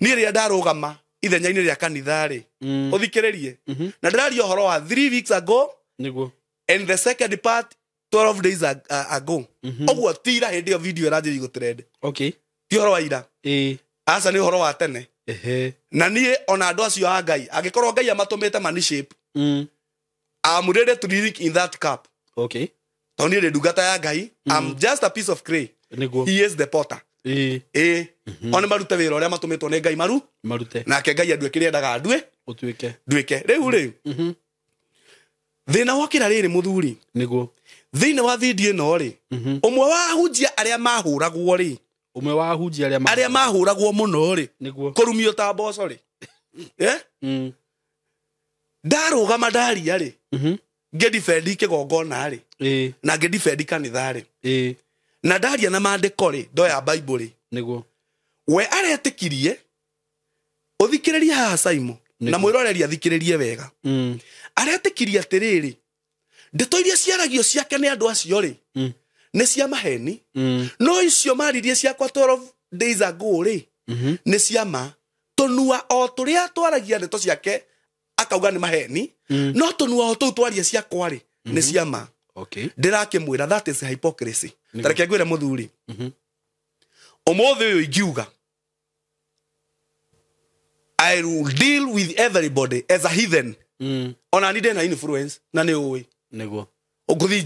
ni ria ndarugama ithenya-ini ria kanitha ri uthikiririe na ndirario horo wa 3 weeks ago Niguo and the second part 12 days ago ogwo tira hindi yo video iraje igutrend okay ti horo wa ira asa ni horo wa tene na nie ona andu acio a Ngai angikorwo Ngai amatumite mani shape I'm ready to drink in that cup okay toni re dugata ya Ngai I'm just a piece of clay Niguo he is the potter ona marute wira uria matumitwo ni Ngai marute nake Ngai andue kiri endaga andue nduike riu thina wakira riri muthuri Niguo thina wa video ino ri umwe wa ahunjia aria mahuragwo ri umwe wa ahunjia aria mahuragwo muno ri kurumio ta mboco ri ndarugama ndaria ri ngedifendi kigongona ri na ngedifendi kanitha ri na ndaria na mandiko ri ndoya bible ri Niguo we aretikirie uthikiririe haha SYMO na mwiroreri athikiririe wega aretikirie atiriri ndeto iria ciaragio ciake ni andu acio ri ni cia maheni no icio maririe ciakwa 12 days ago ri ni cia ma tonua o turia twaragia ndeto ciake akauga ni maheni no tonua o tu twaria ciakwa ri ni cia ma okay ndirakimwira that is hypocrisy tareke ngwire muthuri omothe uyu ingiuga I will deal with everybody as a heathen ona ni ndena influence na ni uwi Niguo uguthi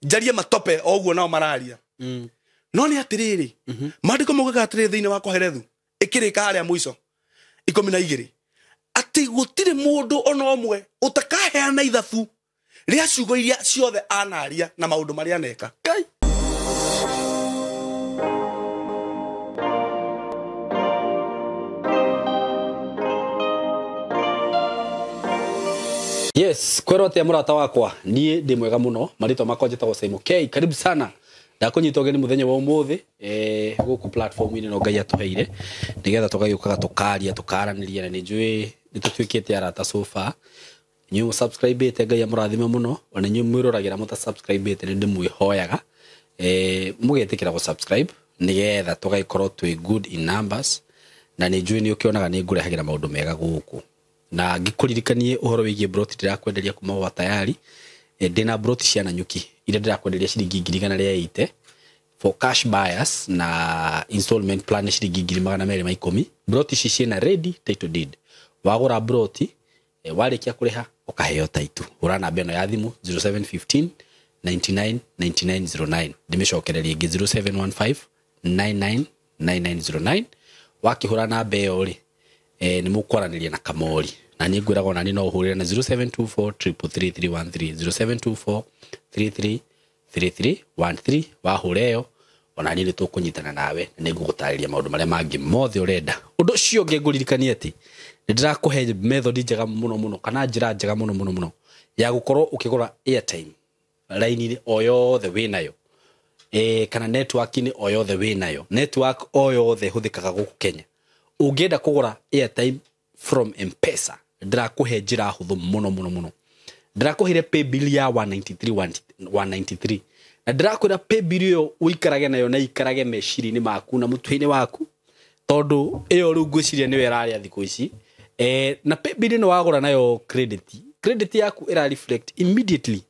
jarie matope ogwo nao mararia no ni atiriri mandiko mugaga atiri thiine wa koherethu ikirika haria muico 12 ati gutire mundu ona omwe utakaheana ithabu ria ciugo iria ciothe anaria na maundu maria neka kai yes kwerote murata wakwa nie ndi mwega muno marito makonjetagwo SYMO K karibu sana ndakunyita ogeni muthenya wa umuthi guku platform ini no Ngai atuheire nigetha tugagiukaga tukaria tukaraniria na ninjui nitutwikite arata so far nyu subscribe te Ngai amurathime muno ona nyu mwiruragira muta subscribe te ndi mwihoyaga mugetikira go subscribe nigetha tugaikorwo twi good in numbers na ninjui ni ukionaga ni ngurehagira maundu mega guku na ngikuririkanie uhoro wigie broti ndirakwenderia kuma wa tayari ndina broti cia na nyuki ire ndirakwenderia ciringi 180 for cash buyers na installment plan ciringi 210 broti cicie na ready title deed wagura broti warikia kuriha ukaheo title urana beno ya thimu 0715 99 9909 ndimecokereria 0715 99 9909 wakihura na beo ri ni mukwaraniria na kamori na ni ngwiraga na ni no uhurira na 0724333313 0724333313 wahureo ona ni tukunyitana nawe ni ngugutariria maundu maria mangi mothe urenda undu cio ngeguririkania ati ndirakuhe method njega muno kana njira njega muno ya gukorwo ukigura airtime line ni oyothe winayo kana network ni oyothe winayo network oyothe huthikaga guku Kenya ungenda kugura airtime from M-Pesa ndirakuhe njira huthu muno ndirakuhire pay bill ya 193 na ndirakwira pay bill yo uikarage nayo na ikarage meciri-ini maku na mutwe-ini waku tondu iyo ru ngwiciria ni weraria thiku ici na pay bill no wagura nayo credit yaku ira reflect immediately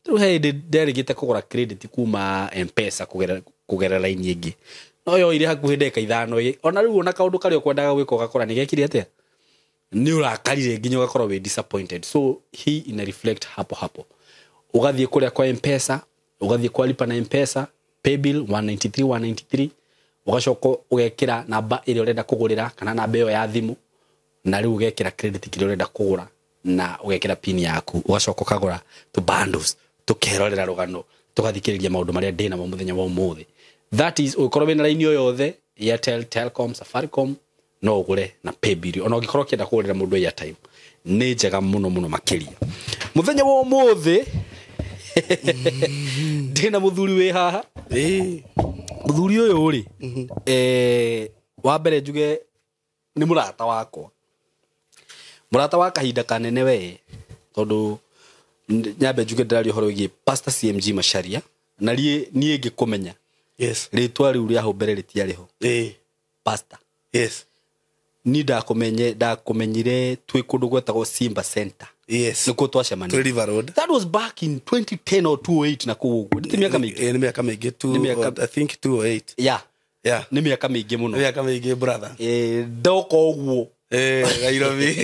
tuhe ndirigite kugura credit kuma M-Pesa kugera line ingi no yo ire hakuhe ndeka ithano ona riu ona kaundu kari ukwendaga gwika ugakora ni gekiri atia ni urakarire nginya ugakorwo we disappointed so he ina reflect hapo ugathie kuria kwa M-Pesa ugathie kwa lipa na M-Pesa pay bill 193 ugacoko ugekira namba ile urenda kugurira kana namba iyo ya thimu na riu ugekira credit kile urenda kugura na ugekira pin yaku ugacoko kagura to bundles tukerorera rugano tugathikiriria maundu maria ndina mo muthenya wa umuthi that is ukorwo na line yo yothe Airtel Telecom Safaricom no ugure na pay bill ona ugikorwo kienda kugurira mundu airtime ni njega muno makiria muthenya wa umuthi ndina muthuri we haha muthuri uyu ri wa mbere njuge ni murata wakwa murata wa kahinda kanene we tondu nyambe njuge ndari horo igi Pastor CMG Macharia na nie ngikumenya yes ritwa riu ria ho mbere ritiari ho pastor yes ni ndakumenyire twi kundu gwetagwo Simba Center. Yes. Nikuo twacemania. River Road. That was back in 2010 or 2008 na kuugu. Nditi miaka mingi. Ni miaka mingi I think 208. Yeah. Yeah. Ni miaka mingi muno. Miaka mingi brother. Ndoko uguo. Nairobi.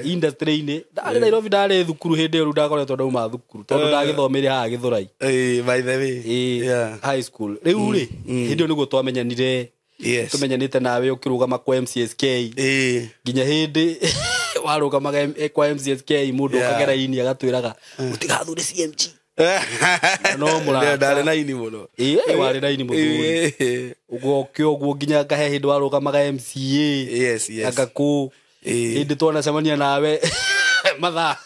Industry-ini. Ndari Nairobi ndari thukuru hindi ru ndakoretwo ndauma thukuru. Tondu ndagithomire haha Githurai. By the way. Yeah. High school. Riu ri. Hindi niguo twamenyanire. Yes. Tumenyanite nawe ukirugama kwa MCSK. Ginya hindi warugamaga kwa MCSK mundu ukagera ini agatwiraga utigathure CMG. No mura ndari na ini muno. Wari na ini muno. Ugo kyo ginya gahe hindi warugamaga MCA. Yes. Agaku hindi twana semania nawe matha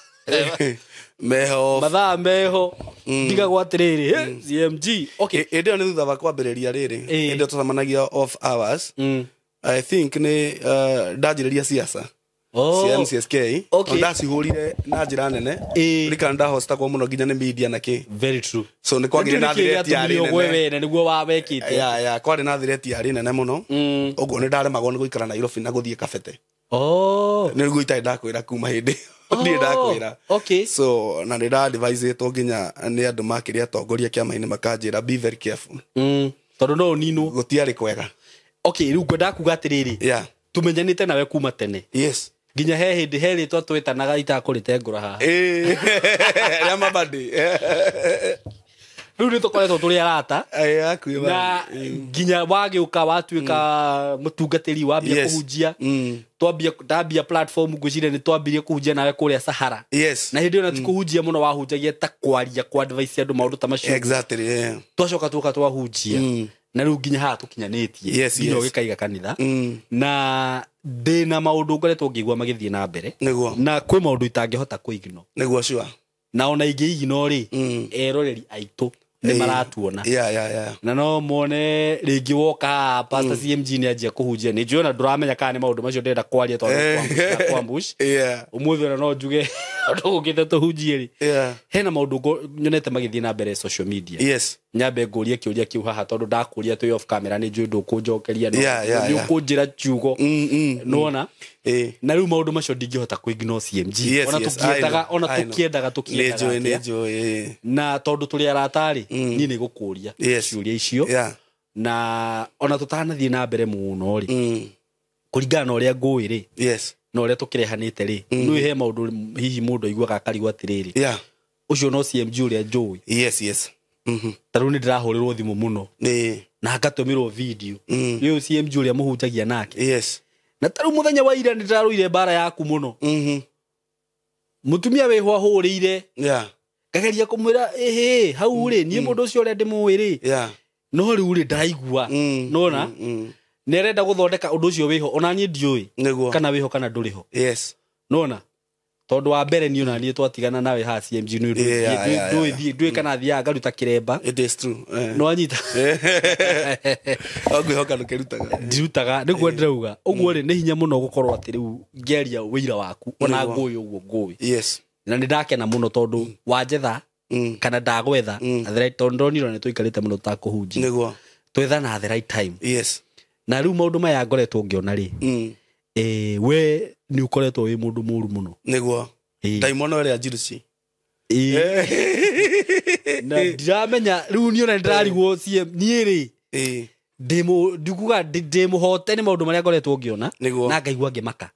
meho diga gwatiriri CMG. Okay, ndio ni thutha wa kwambiriria riri ndio tutamanagia off hours. I think ni ndajiriria siasa CMCSK ndacihurire na njira nene rika ndahosta kwa muno ginya ni media na ki. Very true. So ni kwagire na thireti ya rene wewe niguo wawekite ya kwari na thireti ya rene muno uguo ni ndaremagwo ni guikara Nairobi na guthie kabete. Ni guita ndakwira kuma hindi ni ndakwira. Okay. So na ndira advise to ginya ni andu makiria tongoria kiama-ini makanjira be very careful. Tondu no nino gutiari kwega. Okay, riu ngwenda kuga atiriri. Yeah. Tumenyanite nawe kuma tene. Yes. Ginya he hindi heritwo twitanaga itakurite ngura haha. Ya mabadi. Riu ni tukoretwo turi arata. Akuiba. Na ginya wagiuka watuika mutungatiri wambia kuhunjia. Twambia platform ngwicire ni twambirie kuhunjia nawe kuria Sahara. Yes. Na hindi ona tikuhunjia muno wahunjagia ta kwaria kwa advice andu maundu ta macio. Exactly. Yeah. Twacoka tuka twahunjia. Na riu ginya ha tukinyanitie. Ginya gikaiga kanitha. Na ndina maundu ngoretwo ngigwa magithie na mbere. Na kwi maundu itangihota kuigno. Niguo sure. Na ona ingigno ri eroreri aitu ni maratuona. Yeah. Na no mone ringi woka pastor CMG ni ajia kuhunjia ni njona nduramenya kana ni maundu macio ndenda kwaria tondu kwa ambush. Yeah. Umuthi ona no njuge andu ngite tuhunjie ri. Yeah. Hena maundu nyonete magithie na mbere social media. Yes. Nyambe nguria kiuria kiu haha tondu ndakuria tu off camera ni njui ndukunjokeria no. Ni ukunjira ciugo. Nona. Na riu maundu macio ndingihota kuignore CMG. Ona tukiendaga na tondu turi aratari ni ni gukuria ciuria icio. Na ona tutanathie na mbere muno ri kuringana uria ngui ri no uria tukirehanite ri no he maundu hihi mundu aiguaga akarigwa atiriri ucio no CMG uria njui. Yes. Taru ni ndirahurirwo thimu muno na ngatumirwo video riu CMG uria muhunjagia nake. Yes. Na taru muthenya wa ira ndiraruire bara yaku muno. Mutumia weho ahurire. Kageria kumwira hau ri nie mundu ucio uria ndimwiri. No riu ri ndaigua. Nona nerenda guthondeka undu ucio wiho ona nie ndiui kana wiho kana nduriho. Yes. Nona tondu wa mbere ni ona nie twatigana nawe ha CMG ni ndui kana thia ngaruta kiremba. It is true. No anyita ogwihoka nukirutaga ndirutaga niguo ndirauga uguo ri ni hinya muno gukorwo ati riu ngeria wira waku ona ngui uguo ngui. Yes. Na ndakena muno tondu wanjetha kana ndagwetha at the right tondu ni rone tuikarite muno ta kuhunjia niguo twethana at the right time. Yes. Na riu maundu maya ngoretwo ngiona ri we ni ukoretwo wi mundu muru muno niguo daimono ria jiruci na ndiramenya riu ni ona ndirarigwo CM ni ri ndikuga ndimuhote ni maundu maria ngoretwo ngiona na ngaigua ngimaka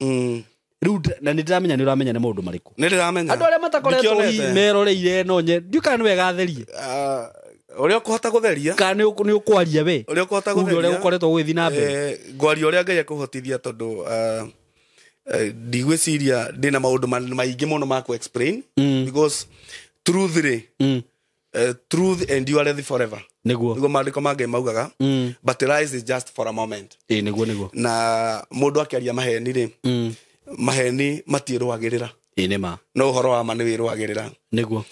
riu na ndiramenya ni uramenya ni maundu mariku ni ndiramenya andu aria matakoretwo meroreire no nye ndiuka ni wega therie uria ukuhota gutheria kana ni ukwaria we uria ukuhota gutheria uria ukoretwo gwithi na mbere ngwaria uria Ngai akuhotithia tondu ndigwiciria ndina maundu maingi muno ma ku explain because truth endureth forever. Niguo maandiko ma Ngai maugaga but lies is just for a moment. Niguo na mundu akiaria maheni ri maheni matirwagirira inema no uhoro wa mani wirwagirira niguo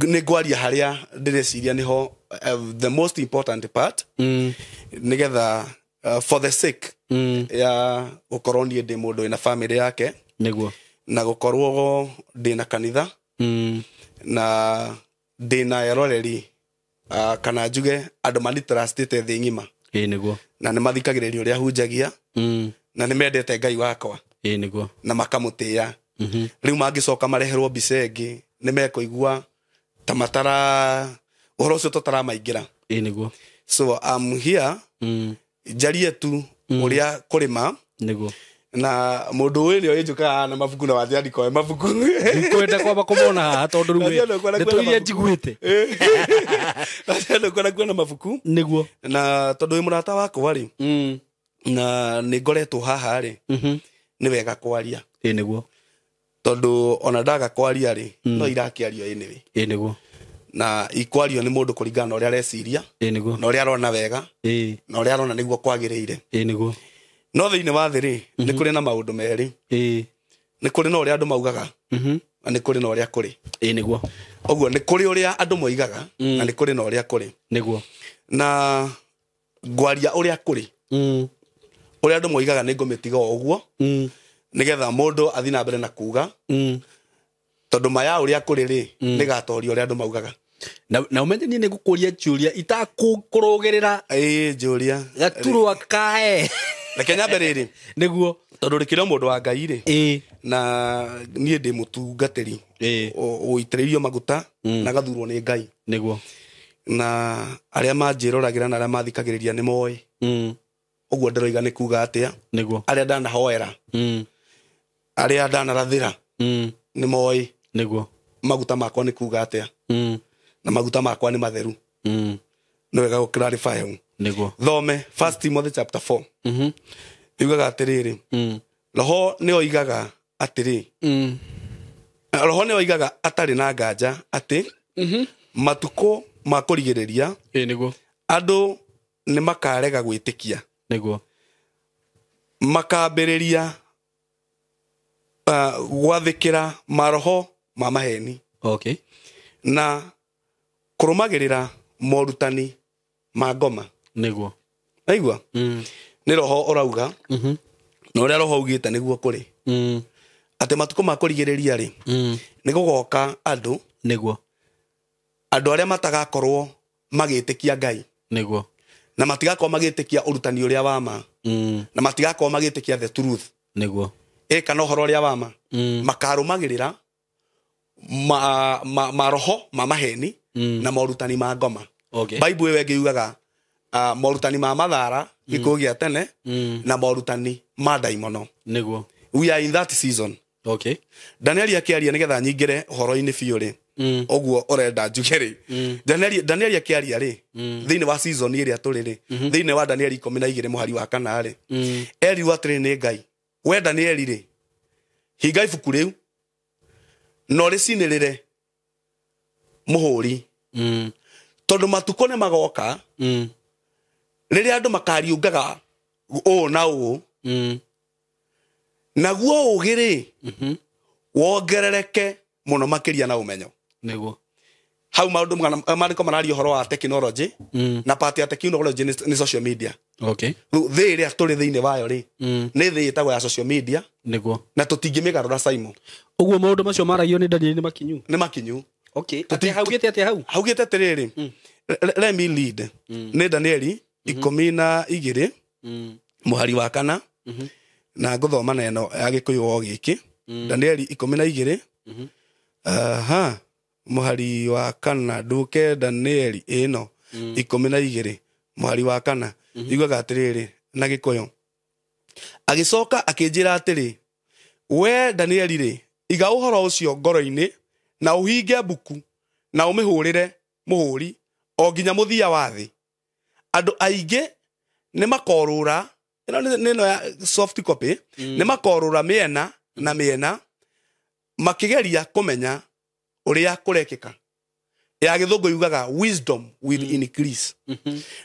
ni ngwaria haria ndireciria niho the most important part nigetha for the sake ya gukorwo nie ndi mundu ina family yake niguo na gukorwo ndi na kanitha na ndi na eroreri kana njuge andu mani trustite thi ngima niguo na ni mathikagiriria uria hunjagia na nimendete Ngai wakwa niguo na makamutia riu mangicoka mareherwo bicengi nimekuigua tamatara uhoro ucio tutara maingira niguo so I'm here jarie tu uria kurima niguo na mundu uyu yinjuka na mabuku na wathiani kwa mabuku kwenda kwa bakomona haha tondu rume nituirie njiguite na kwenda mabuku niguo na tondu wi murata wakwa ri na ni ngoretwo haha ri ni wega kwaria niguo tondu ona ndaga kwaria ri no irakiario anyway niguo na ikwario ni mundu kuringana na uria areciria niguo na uria arona wega na uria arona niguo kwagiriire niguo no thiini wa thiri ni kuri na maundu meri ni kuri na uria andu maugaga na ni kuri na uria kuri niguo oguo ni kuri uria andu moigaga na ni kuri na uria kuri niguo na ngwaria uria kuri uria andu moigaga ni ngumitiga oguo nigetha mundu athi na mbere na kuuga tondu maya uria kuri ri ni gatoria uria andu maugaga na umenye ni ngukuria ciuria itakukurugirira njuria gaturwa kae reke nyambe riri niguo tondu rikira mundu wa Ngai ri na nie ndi mutungatiri uitiririo maguta na gathurwo ni Ngai niguo na aria manjiroragira na aria mathikagiriria ni moy oguo ndiroiga ni kuuga atia niguo aria ndana hoera aria ndana rathira ni moy niguo maguta makwa ni kuuga atia na maguta makwa ni matheru no wega clarify niguo thome 1 Timothy chapter 4 yugaga atiriri roho ni oigaga atiri roho ni oigaga atari na nganja ati matuko makurigiriria niguo andu ni makarega gwitikia niguo makambiriria gwathikira maroho ma maheni okay na kurumagirira morutani ma ngoma niguo aigua ni roho urauga no ria roho ugite niguo kuri ate matuko makurigiriria ri ni gugoka andu niguo aria matagakorwo magitikia Ngai niguo na matigakorwo magitikia urutani uria wama na matigakorwo magitikia the truth niguo kana uhoro uria wama makarumagirira maroho ma maheni na morutani ma ngoma okay Bible wege yugaga morutani ma mathara Kikuyu gia tene na morutani ma daimono niguo we are in that season okay Daniel akiaria nigetha nyingire horo-ini biu ri oguo urenda njugeri Daniel akiaria ri thiini wa season iria turi ri thiini wa Daniel 12 muhari wa kana ri eri atiri ni Ngai we Daniel ri hinga ibuku riu no ricinirire muhuri tondu matuko ne magoka riria andu makariungaga na naguo ugiri wongerereke muno makiria na umenyo niguo hau maundu mariko marario horo wa technology na part ya technology ni social media okay thi iria turi thiini wayo ri ni thi itagwo ya social media niguo na tutingimigarura SYMO uguo maundu macio maragio ni Daniel ni makinyu okay ati haugite atia hau haugite atiriri let me lead ni Daniel 12 muhari wa kana na nguthoma neno ya Gikuyu o giki Daniel 12 muhari wa kana nduke Daniel ino 12 muhari wa kana yugaga atiriri na Gikuyu agicoka akinjira atiri we Daniel ri iga uhoro ucio ngoro-ini na uhinge buku na umihurire muhuri o nginya muthia wa thi andu aingi ni makorura neno ya soft copy ni makorura miena na miena makigeria kumenya uria kurekeka ya githungu yugaga wisdom will increase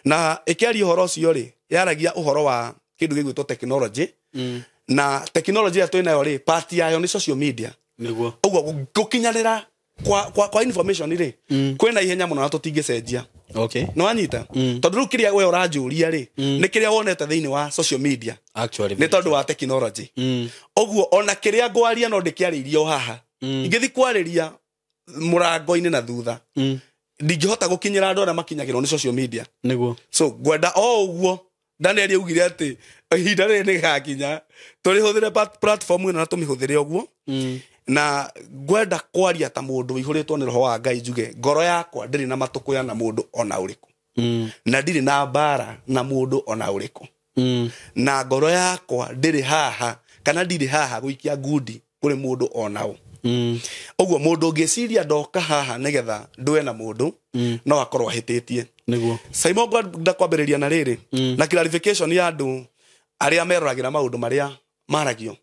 na ikiaria uhoro ucio ri yaragia uhoro wa kindu gigwitwo technology na technology ya twinayo ri part yayo ni social media niguo oguo gukinyarira kwa information ri kwena ihenya muno na tutingicenjia okay no anyita tondu ru kiria we uranjuria ri ni kiria wonete thiini wa social media actually ni tondu wa technology oguo ona kiria ngwaria no ndikiaririo haha ingithi kwariria murango-ini na thutha ndingihota gukinyira andu aria makinyagirwo ni social media niguo so gwenda o uguo Daniel yaugire ati ihinda rĩrĩ nĩ gakinya tũrĩhũthĩre platform ĩno na tũmĩhũthĩre ũguo na ngwenda kwaria ta mũndũ ihũrĩtwo nĩ roho wa Ngai njuge ngoro yakwa ndĩrĩ na matũkũya na mũndũ ona ũrĩkũ na ndirĩ na mbara na mũndũ ona ũrĩkũ na ngoro yakwa ndĩrĩ haha kana ndirĩ haha gũikia ngundi kũrĩ mũndũ ona ũ ũguo mũndũ ũngĩciria ndoka haha nĩgetha ndũe na mũndũ no akorwo ahĩtĩtie Niguo SYMO ngwenda kwambĩrĩria na rĩrĩ na clarification ya andũ arĩa meroragĩra maũndũ marĩa maragio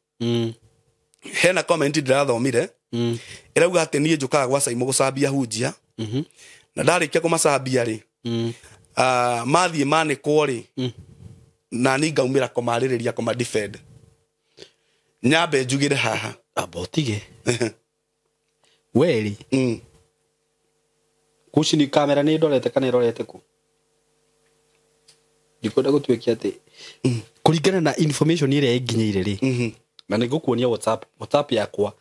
hena comment ndĩrathomire ĩrauga atĩ niĩ njũkaga gwa SYMO gũcambia Ahunjia na ndarĩkia kũmacambia rĩ mathiĩ manĩkwo rĩ na niĩ ngaumĩra kũmarĩrĩria kũma defend nyambe njugĩre haha abotige weri kuci ni kamera ni ndorete kana irorete ku ndikwenda gũtuĩkia atĩ kũringana na information ĩrĩa ĩnginyĩire rĩ na nĩngũkuonia WhatsApp yakwa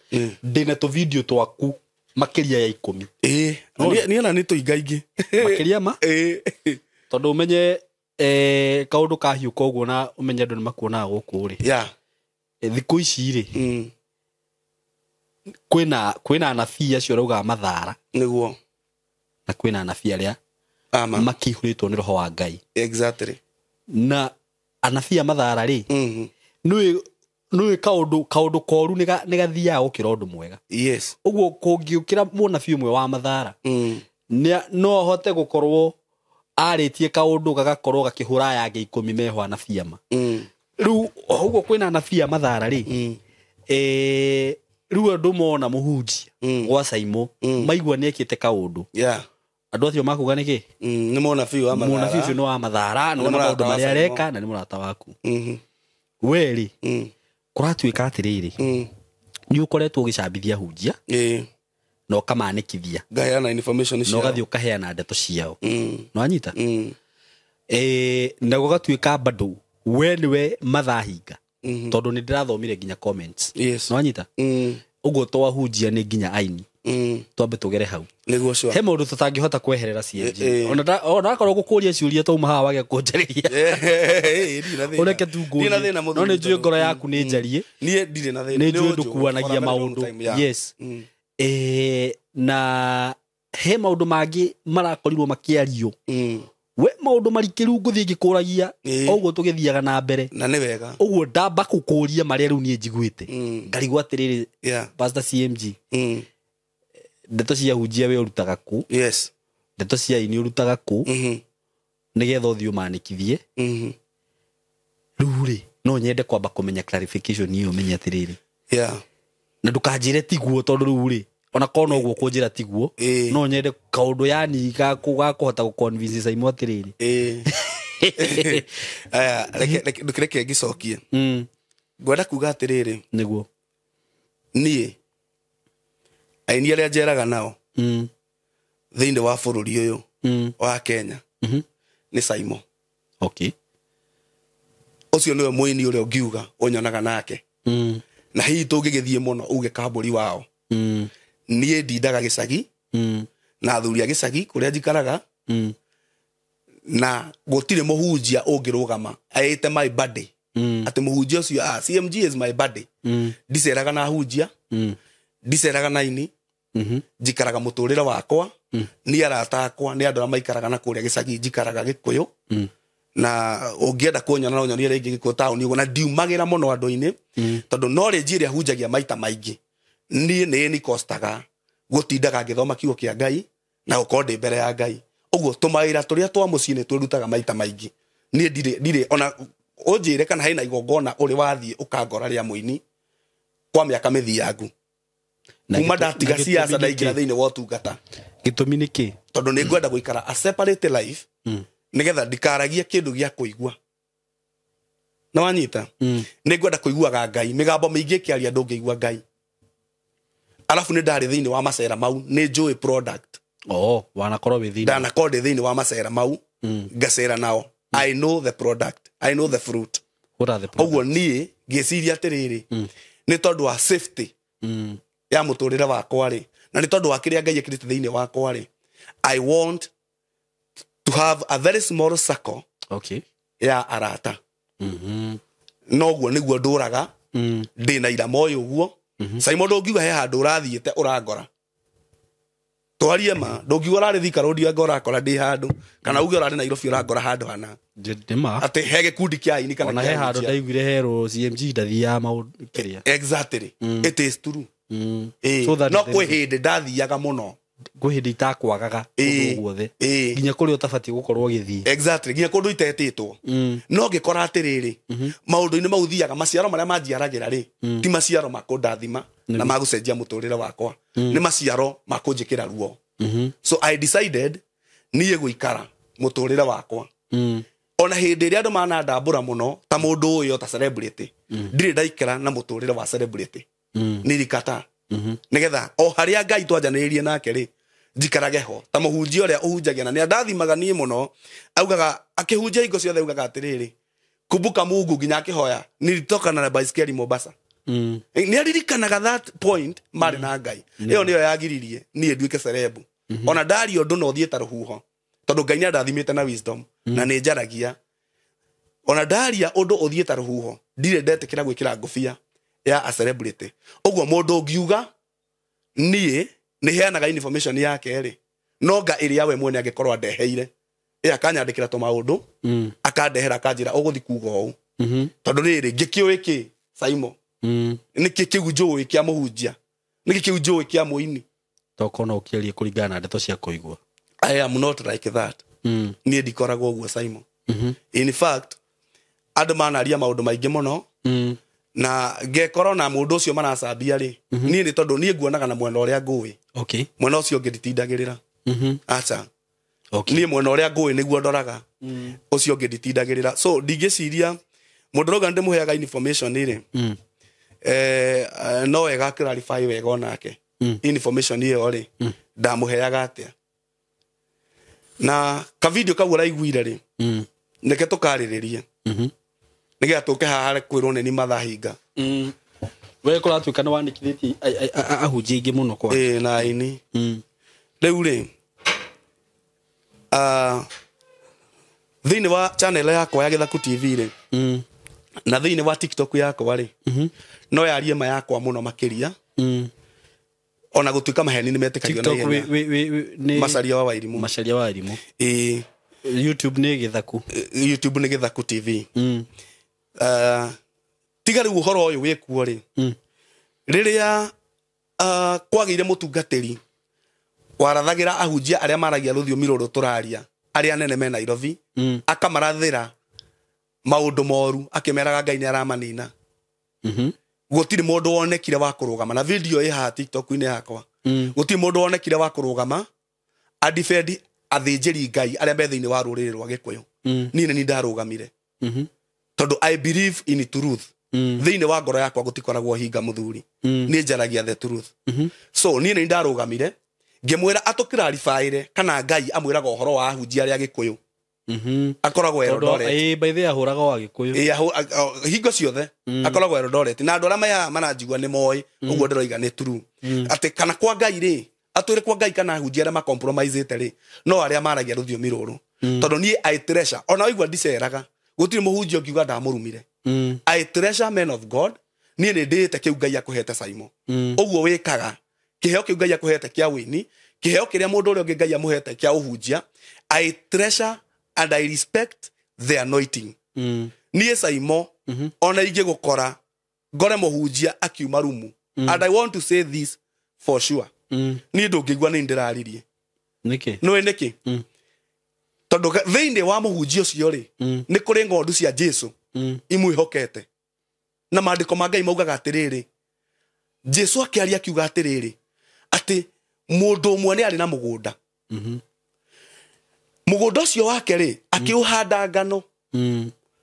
ndĩna tũ video twaku makĩria ya 10 niĩ na nĩ tũingaingĩ makĩria ma tondũ umenye kaũndũ kahiũka ũguo na umenye andũ nĩ makuonaga gũkũ rĩ thikũ ici rĩ kwĩna anabii acio rauga mathara nĩguo na kwĩna anabii arĩa makĩihũrĩtwo nĩ roho wa Ngai exactly na anabii mathara rĩ nĩ kaũndũ koru nĩ gathiaga gũkĩra ũndũ mwega yes ũguo kũngĩũkĩra mũnabii ũmwe wa mathara no ahote gũkorwo arĩtie kaũndũ gagakorwo gakĩhũra yake 10 meho anabii ama rĩu ũguo kwĩna anabii mathara rĩ rĩu andũ mona Ahunjia gwa SYMO maigua nĩekĩte kaũndũ andũ acio makuga nĩkĩ nĩ mũnabii wa mathara mũnabii ũcio nĩ wa mathara nĩ maũndũ marĩa areka na nĩ mũrata waku weri kũratuĩka atĩrĩrĩ nĩ ũkoretwo ũgĩcambithia Ahunjia na ũkamanĩkithia ngaheana information ciao na ũgathiĩ ũkaheana ndeto ciao no anyita na gũgatuĩka bado we nĩwe mathahinga tondũ nĩ ndĩrathomire nginya comments no anyita ũguo to Ahunjia nĩ nginya Aini twambe tũgere hau nĩguo sure he mũndũ tũtangĩhota kweherera CNG ona akorwo gũkũria ciũria tauma haha wage kũnjarĩria ũreke tu ngũrie no nĩ njũĩ ngoro yaku nĩ njarie niĩ ndirĩ na thĩna nĩ njũĩ ndũkuanagia maũndũ yes na he maũndũ mangĩ marakorirwo makĩario we maũndũ marikĩru ngũthiĩ ngĩkũragia ũguo tũgĩthiaga na mbere na nĩ wega ũguo ndamba gũkũria marĩa rĩu niĩ njiguĩte ngarigwo atĩrĩrĩ Pastor CMG ndeto cia Ahunjia we ũrutaga kũ yes ndeto cia Aini ũrutaga kũ nĩgetha ũthiĩ ũmanĩkithie rĩu rĩ no nyende kwamba kũmenya clarification ĩyo menye atĩrĩrĩ na ndũkanjĩre tiguo tondũ rĩu rĩ ona kona ũguo kũnjĩra tiguo no nyende kaũndũ yani gakũhota gũconvince SYMO atĩrĩrĩ reke ngĩcokie ngwenda kuga atĩrĩrĩ nĩguo niĩ Aini arĩa njeraga nao thĩinĩ wa bũrũri ũyũ wa Kenya nĩ SYMO okay ũcio nĩwe mũini ũrĩa ũngiuga ũnyonaga nake na hihi tũngĩgĩthiĩ mũno uge kambũri wao niĩ ndindaga gĩcagi na athuri a gĩcagi kũrĩa njikaraga na gũtirĩ Mũhunjia ũngĩrũgama aĩte my body atĩ Mũhunjia ũcio CMG is my body ndiceraga na Ahunjia ndiceraga na Aini njikaraga mũtũrĩre wakwa nĩ arata akwa nĩ andũ arĩa maikaraga na kũrĩa gĩcagi njikaraga Gĩkũyũ na ũngĩenda kuonyana no nyonie rĩngĩ Gĩkũyũ taũni ũguo na ndiumagĩra mũno andũ-inĩ tondũ knowledge ĩrĩa hunjagia maita maingĩ niĩ nĩ kostaga gũtindaga ngĩthoma kiugo kĩa Ngai na gũkorwo ndĩ mbere ya Ngai ũguo tũmawĩra tũrĩa twa mũciĩ nĩ twĩrutaga maita maingĩ niĩ ndirĩ ona ũnjĩre kana hena igongona ũrĩ wathiĩ ũkangora rĩa mũini kwa mĩaka mĩthiangu kuma ndatiga siasa ndaingĩra thĩinĩ wa ũtungata gĩtũmi nĩ kĩ tondũ nĩ ngwenda gũikara a separate life nĩgetha ndikaragie kĩndũ gĩa kũigua na wanyita nĩ ngwenda kũiguaga Ngai mĩgambo mĩingĩ kĩaria ndũngĩigua Ngai alafu nĩ ndarĩ thĩinĩ wa macera mau nĩ njũĩ product wanakorwo wĩ thĩinĩ ndanakorwo ndĩ thĩinĩ wa macera mau ngacera nao I know the product I know the fruit ũguo niĩ ngĩciria atĩrĩrĩ nĩ tondũ wa safety ya mũtũrĩre wakwa rĩ na nĩ tondũ wa kĩrĩa Ngai ekĩrĩte thĩinĩ wakwa rĩ I want to have a very small circle ya arata noguo niguo nduraga ndina ira moyo uguo SYMO ndungiuga he handu urathiite urangora twarie ma ndungiuga urari thika rodi ngora kora ndi handu kana uge urari Nairobi urangora handu hana ndima ati he gikundi kia Aini kana ona he handu ndaiguire hero CMG ndathia maundu kiria exactly it is true so that no kwi hindi ndathiaga muno kwi hindi itakwagaga kundu guothe nginya kuri utabati gukorwo githii exactly nginya kundu itetitwo no ngikora atiriri maundu-ini mau thiaga maciaro maria manjiaragira ri ti maciaro makundathima na magucenjia muturire wakwa ni maciaro makunjikira ruo so I decided niye guikara muturire wakwa ona hindi ria andu manandambura muno ta mundu uyo ta celebrity ndiri ndaikara na muturire wa celebrity nirikata nigetha o haria Ngai twanjaniririe nake ri jikarage ho ta muhunjia uria uhunjagia na ni ndathimaga nie muno augaga akihunjia ingo ciothe augaga atiriri kumbuka Mungu nginya akihoya nilitoka na baiskeli Mombasa ni aririkanaga that point mari na Ngai iyo niyo yagiririe nie nduike cerebu ona ndario ndu no thieta ruhuho tondu Ngai ni ndathimite na wisdom na ni njaragia ona ndaria undu uthieta ruhuho ndire ndetikira gwikira ngufia ya a celebrity uguo mundu ngiuga nie ni heanaga information yake ri noga iria we mwene angikorwa ndeheire akanyandikira to maundu akandehera akanjira uguthi kuuga u tondu riri ngikiu iki SYMO niki kiunjui kia muhunjia niki kiunjui kia muini tokona ukiarie kuringana na ndeto cia kuigua I am not like that nie ndikoragwo uguo SYMO in fact andu manaria maundu maingi muno na ngekoro na mundu ucio maracambia ri nie ni tondu nie nguonaga na mwena uria ngui mwena ucio ngitindagirira acha nie mwena uria ngui niguo ndoraga ucio ngitindagirira so ndigiciria mundu roga ndimuheaga information iri no wega clarify wega onake information iyo ri ndamuheaga atia na ka video kau uraiguire ri nike tukariririe nigia tuke haha kwirwo ni Nimatige we kora tuika ni wandikithiti ahunjia ingi muno kwa na Aini riu ri thini wa channel yakwa ya Githaku TV ri na thini wa TikTok yakwa ri no yarie ma yakwa muno makiria ona gutuika maheni ni metikagio na yenya macaria wa wairimu YouTube ni Githaku TV tigari uhoro uyu wikuo ri riria kwagire mutungatiri warathagira ahunjia aria maragia ruthiomi ruru turaria aria nene me Nairobi akamarathira maundu moru akimeraga Ngai ni aramanina gutiri mundu wonekire wa kurugama na video ĩ ha TikTok ini yakwa gutiri mundu wonekire wa kurugama adifendi athinjiri Ngai aria me thiini wa ruriri rwa Gikuyu nini ni ndarugamire tondu I believe in truth thiini wa ngoro yakwa gutikoragwo hinga muthuri ni njaragia the truth so ni ndarugamire ngimwira atukirarifaire kana Ngai amwiraga uhoro wa ahunjia aria Gikuyu akoragwo Eldoret by the ahuraga wa Gikuyu hingo ciothe akoragwo Eldoret na andu aria maya manajigwa ni moi uguo ndiroiga ni true ati kana kwa Ngai ri atwire kwa Ngai kana ahunjia aria ma compromise ite ri no aria maragia ruthiomi ruru tondu ni I treasure ona waigua ndiceraga gutiri muhunjia ngiuga ndamurumire I treasure men of God ni ndite kiu Ngai akuhete SYMO uguo wikaga kiheo kiu Ngai akuhete kia wini kiheo kiria mundu uria Ngai amuhete kia uhunjia I treasure and I respect the anointing ni SYMO ona ige gukora ngore muhunjia akiuma rumu and I want to say this for sure ni ndungigwa ni ndiraririe niki tondu thiini wa muhunjia ucio ri ni kuri ngondu cia Jesu imwihokete na maandiko ma Ngai maugaga atiriri Jesu akiaria kiuga atiriri ati mundu umwe ni ari na mugunda mugunda ucio wake ri akiuhanda ngano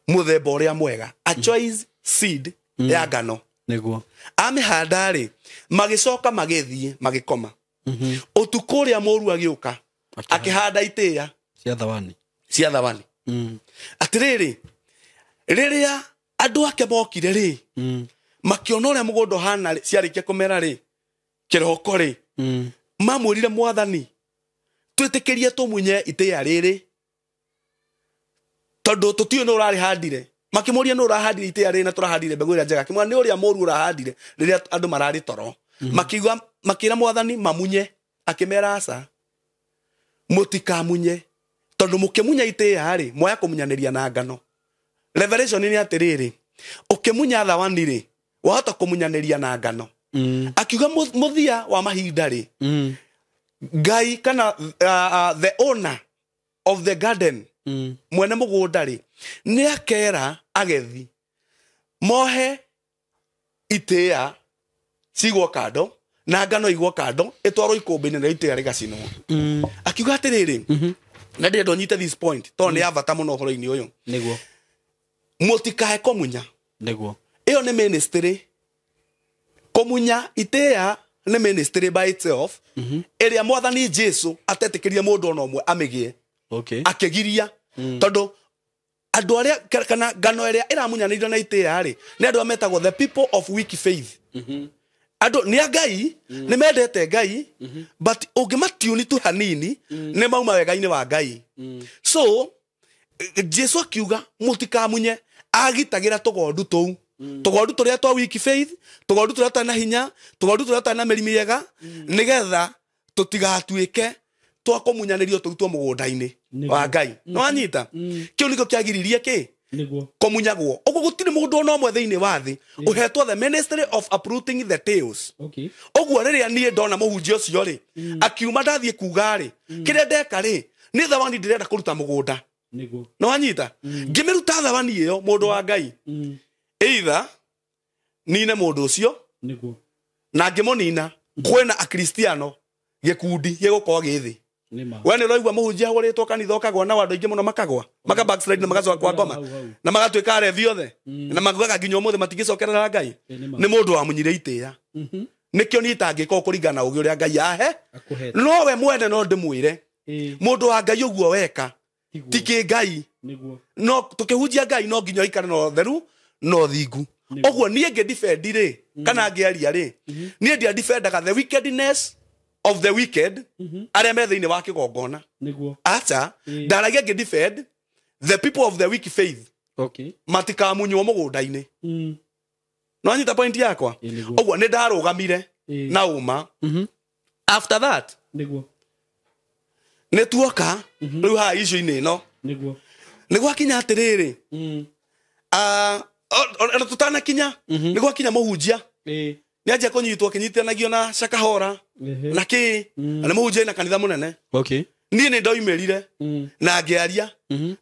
muthemba uria mwega a choice seed ya ngano niguo amihanda ri magicoka magithie magikoma utuku uria moru agiuka akihanda itia cia thawani atiriri riria andu ake mokire ri makiona uria mugunda hana ciarikia kumera ri kiroko ri mamwirire Mwathani twitikirie tumunye itia riri tondu tutiyo no urari handire makimuria no urahandire ite ari na turahandire mbegu ira njega kimwa ni uria moru urahandire riria andu marari toro makiuga makira mwathani mamunye akimera aca mutikamunye tondu mukimunya ite yari moya kumunyaniria na ngano revelation ni atiriri ukimunya thawani ri wahota kumunyaniria na ngano akiuga muthia wa mahinda ri Ngai kana the owner of the garden mwene mugunda ri ni akera agethi mohe itea cigwo kando na ngano igwo kando itwaro ikumbi-ini na itea rigacinwo akiuga atiriri na ndirenda unyite this point to ni avata muno horo-ini uyu niguo mutikae komunya niguo iyo ni ministry komunya itea ni ministry by itself iria mwathani Jesu atetikirie mundu ona umwe amigie akigiria tondu andu aria kana ngano iria iramunyanirio na itea ri ni andu ametagwo the people of weak faith andu ni Ngai ni mendete Ngai but ungimatiuni tu hanini ni mauma wega-ini wa Ngai so Jesu akiuga mutikamunye agitagira tugondu tou tugondu turia twa weak faith tugondu turia tana hinya tugondu turia tana merimi yega nigetha tutigatuike twa kumunyanirio turutwo mugunda-ini wa Ngai no anyita kiu niko kiagiririe ki niguo komunyagwo ugo gutire mundu ona omwe thiini wa thi uhetwo the ministry of uprooting the tails ugo riria nie ndona muhunjia ucio ri akiuma ndathie kuuga ri kire ndeka ri ni thawani ndirenda kuruta mugunda niguo no anyita ngimiruta thawani iyo mundu wa Ngai either nine mundu ucio niguo na ngimunina kwena akristiano gikundi gigukorwo githi we ni roigwa muhunjia huritwo kanitha ukagwa na andu aingi muno makagwa maka backslide na magacoka kwa ngoma na magatuika arethi othe na magaga nginya umuthe matigicokerera Ngai ni mundu wa munyire itea nikio ni itangiko kuringana ugi uria Ngai ahe no we mwene no ndimwire mundu wa Ngai uguo weka tiki Ngai no tukihunjia Ngai no nginya ikare no theru no thingu oguo nie nge defend ri kana ngiaria ri nie ndia defendaga the wickedness of the wicked aria me thiini wa kigongona niguo acha ndaragia nge defend the people of the weak faith matikamunywo mugunda-ini no anyita point yakwa oguo ni ndarugamire na uma after that niguo ni tuoka riu ha issue-ini no niguo akinya atiriri ona tutana kinya niguo akinya muhunjia ni aje kunyitwo kinyitanagio na Shakahora na ki na muhunjia na kanitha munene ni ni ndoimerire na ngiaria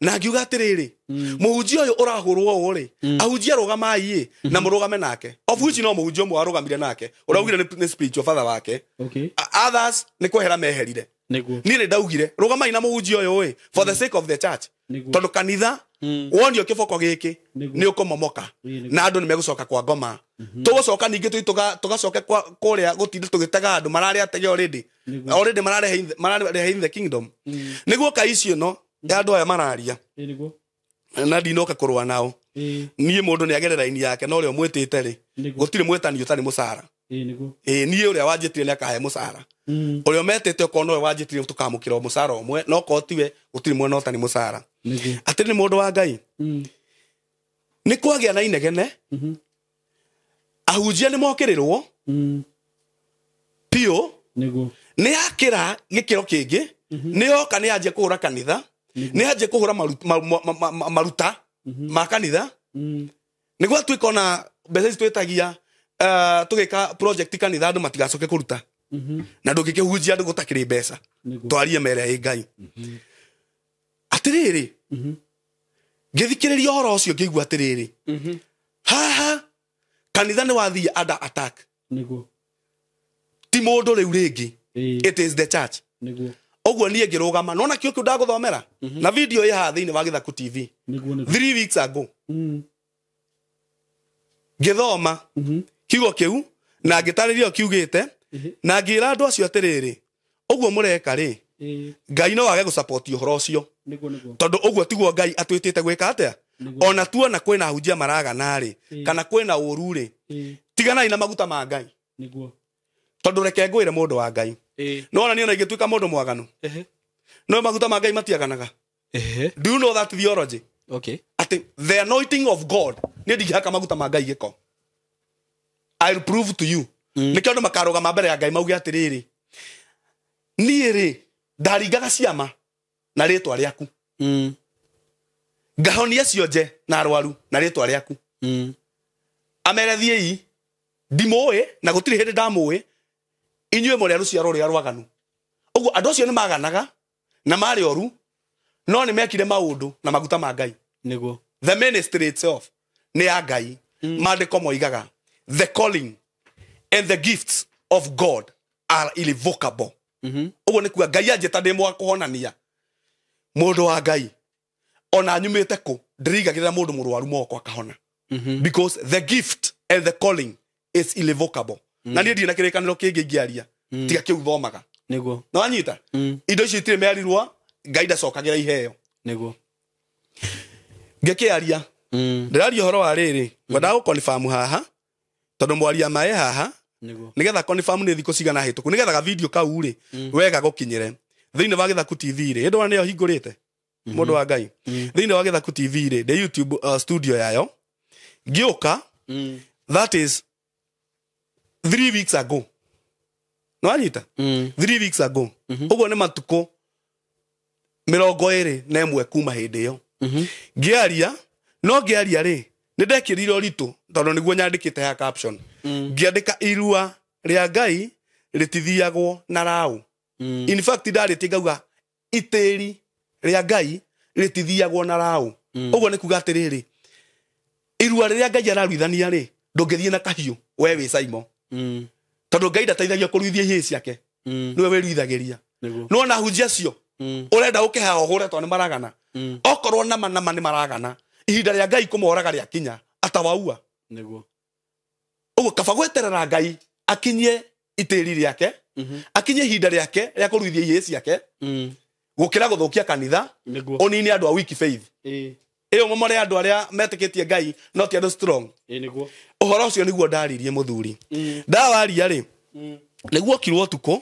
na ngiuga atiriri muhunjia uyu urahurwo uri ahunjia rugamai na murugame nake of which no muhunjia umwe arugamire nake uraugire ni spiritual father wake others ni kwehera meherire ni ni ndaugire rugamai na muhunjia uyu for the sake of the church tondu kanitha wonio kiboko giki ni ukomomoka na andu ni megucoka kwa ngoma tugucoka ningi tugacoke kuria gutinde tugitega andu marari atege already marare in the kingdom niguo ka icio no andu aya mararia na ndinoka kurwa nao nie mundu ni agerera ini yake no rio mwitite ri gutire mwetani utani mucara nie uria wanjitire ni akahe mucara uria metete ko no wanjitire tukamukira mucara omwe no ko tiwe gutire mwena utani mucara atiri ni mundu wa Ngai ni kwagia na inegene ahunjia ni mokirirwo pio ni akira gikiro kingi ni oka ni aje kuhura kanitha ni aje kuhura maruta ma kanitha ni gwa twikona mbeca twitagia tugika project kanitha andu matigacoke kuruta na ndungikihunjia andu gutakiri mbeca twarie mere Ngai atiriri ngithikiriria horo ucio ngigua atiriri haha kanitha ni wathie under attack niguo ti mundu riu ringi it is the church niguo oguo nie ngirugama nona kio ndaguthomera na video ya thiini wa Githaku TV 3 weeks ago ngithoma kiugo kiu na ngitaririo kiugite na ngira andu acio atiriri oguo mureka ri Ngai no wage gusupport uhoro ucio tondu oguo tiguo Ngai atwitite gwika atia ona tuona kwina ahunjia maraga nari kana kwina uru ri tigana ina maguta ma Ngai niguo tondu reke ngwire mundu wa Ngai no ona ni ona igituika mundu mwaganu no maguta ma Ngai matiaganaga do you know that theology Okay. Ati the anointing of God ni ndingihaka maguta ma Ngai giko. I'll prove to you. Nikio ndo makarugama mbere ya Ngai mauge atiriri. Niĩ rĩ ndaringaga ciama na rĩtwa rĩaku. Ngahonia cionje na arwaru na rĩtwa rĩaku. Amerethiei ndimũĩ na gũtirĩ hĩndĩ ndamũĩ inyuĩ mũrĩa rũciaro rũrĩa rwaganu. Ũguo andũ acio nĩ maganaga na marĩ oru no nĩ mekire maũndũ na maguta ma Ngai. Niguo. The ministry itself nĩ ya Ngai. Maandĩko moigaga the calling and the gifts of God are irrevocable. Ũguo nĩ kuga Ngai anjĩta ndĩ mwa kũhonania mũndũ wa Ngai ona nyumĩte kũ ndĩrĩigagĩrĩra mũndũ mũrwaru moko akahona. Because the gift and the calling is irrevocable. Na niĩ ndirĩ na kĩrĩkanĩro kĩngĩ ingĩaria tiga kĩu thomaga. Niguo. No anyita indo icio itirĩ merirwo Ngai ndacokagĩra iheo. Niguo. Ngĩkĩaria ndĩraria ũhoro wa rĩrĩ ngwendaga gũconfirm haha tondũ mwaria mae haha nigetha confirm nĩ thikũ cigana hĩtũku nigetha ga video kau rĩ wega gũkinyire thĩinĩ wa Gĩthaku TV rĩ ĩndwa nĩyo hingũrĩte mũndũ wa Ngai thĩinĩ wa Gĩthaku TV rĩ the YouTube studio yayo ngĩũka that is 3 weeks ago. No anyita 3 weeks ago. Ũguo nĩ matukũ 21 kuma hĩndĩ ĩyo. Ngĩaria no ngĩaria rĩ nĩ ndekĩrire ũritũ tondũ nĩguo nyandĩkĩte ha caption. Ngĩandĩka irua rĩa Ngai rĩtithiagwo na raũ. In fact ndarĩtie ngauga itĩri rĩa Ngai rĩtithiagwo na raũ. Ũguo nĩ kuga atĩrĩrĩ irua rĩrĩa Ngai araruithania rĩ ndũngĩthiĩ na kahiũ we wĩ SYMO. Tondũ Ngai ndateithagia kũruithia ihĩĩ ciake niwe wĩruithagĩria. No na Ahunjia cio ũrenda ũkĩha ũhũre tondũ nĩ maragana. Okorwo nama nĩ maragana ihinda rĩa Ngai kũmoraga rĩa kinya atawaua. Niguo. Ũguo kaba gweterera Ngai akinyie itĩri rĩake akinyie ihinda rĩake rĩa kũruithia ihĩĩ ciake gũkĩra gũthũkia kanitha ũnini andũ a weak faith. Ĩyo momore andũ arĩa metĩkĩtie Ngai no ti andũ strong. Niguo. Ũhoro ũcio nĩguo ndaririe mũthuri. Ndawaria rĩ nĩguo kirwo tukũ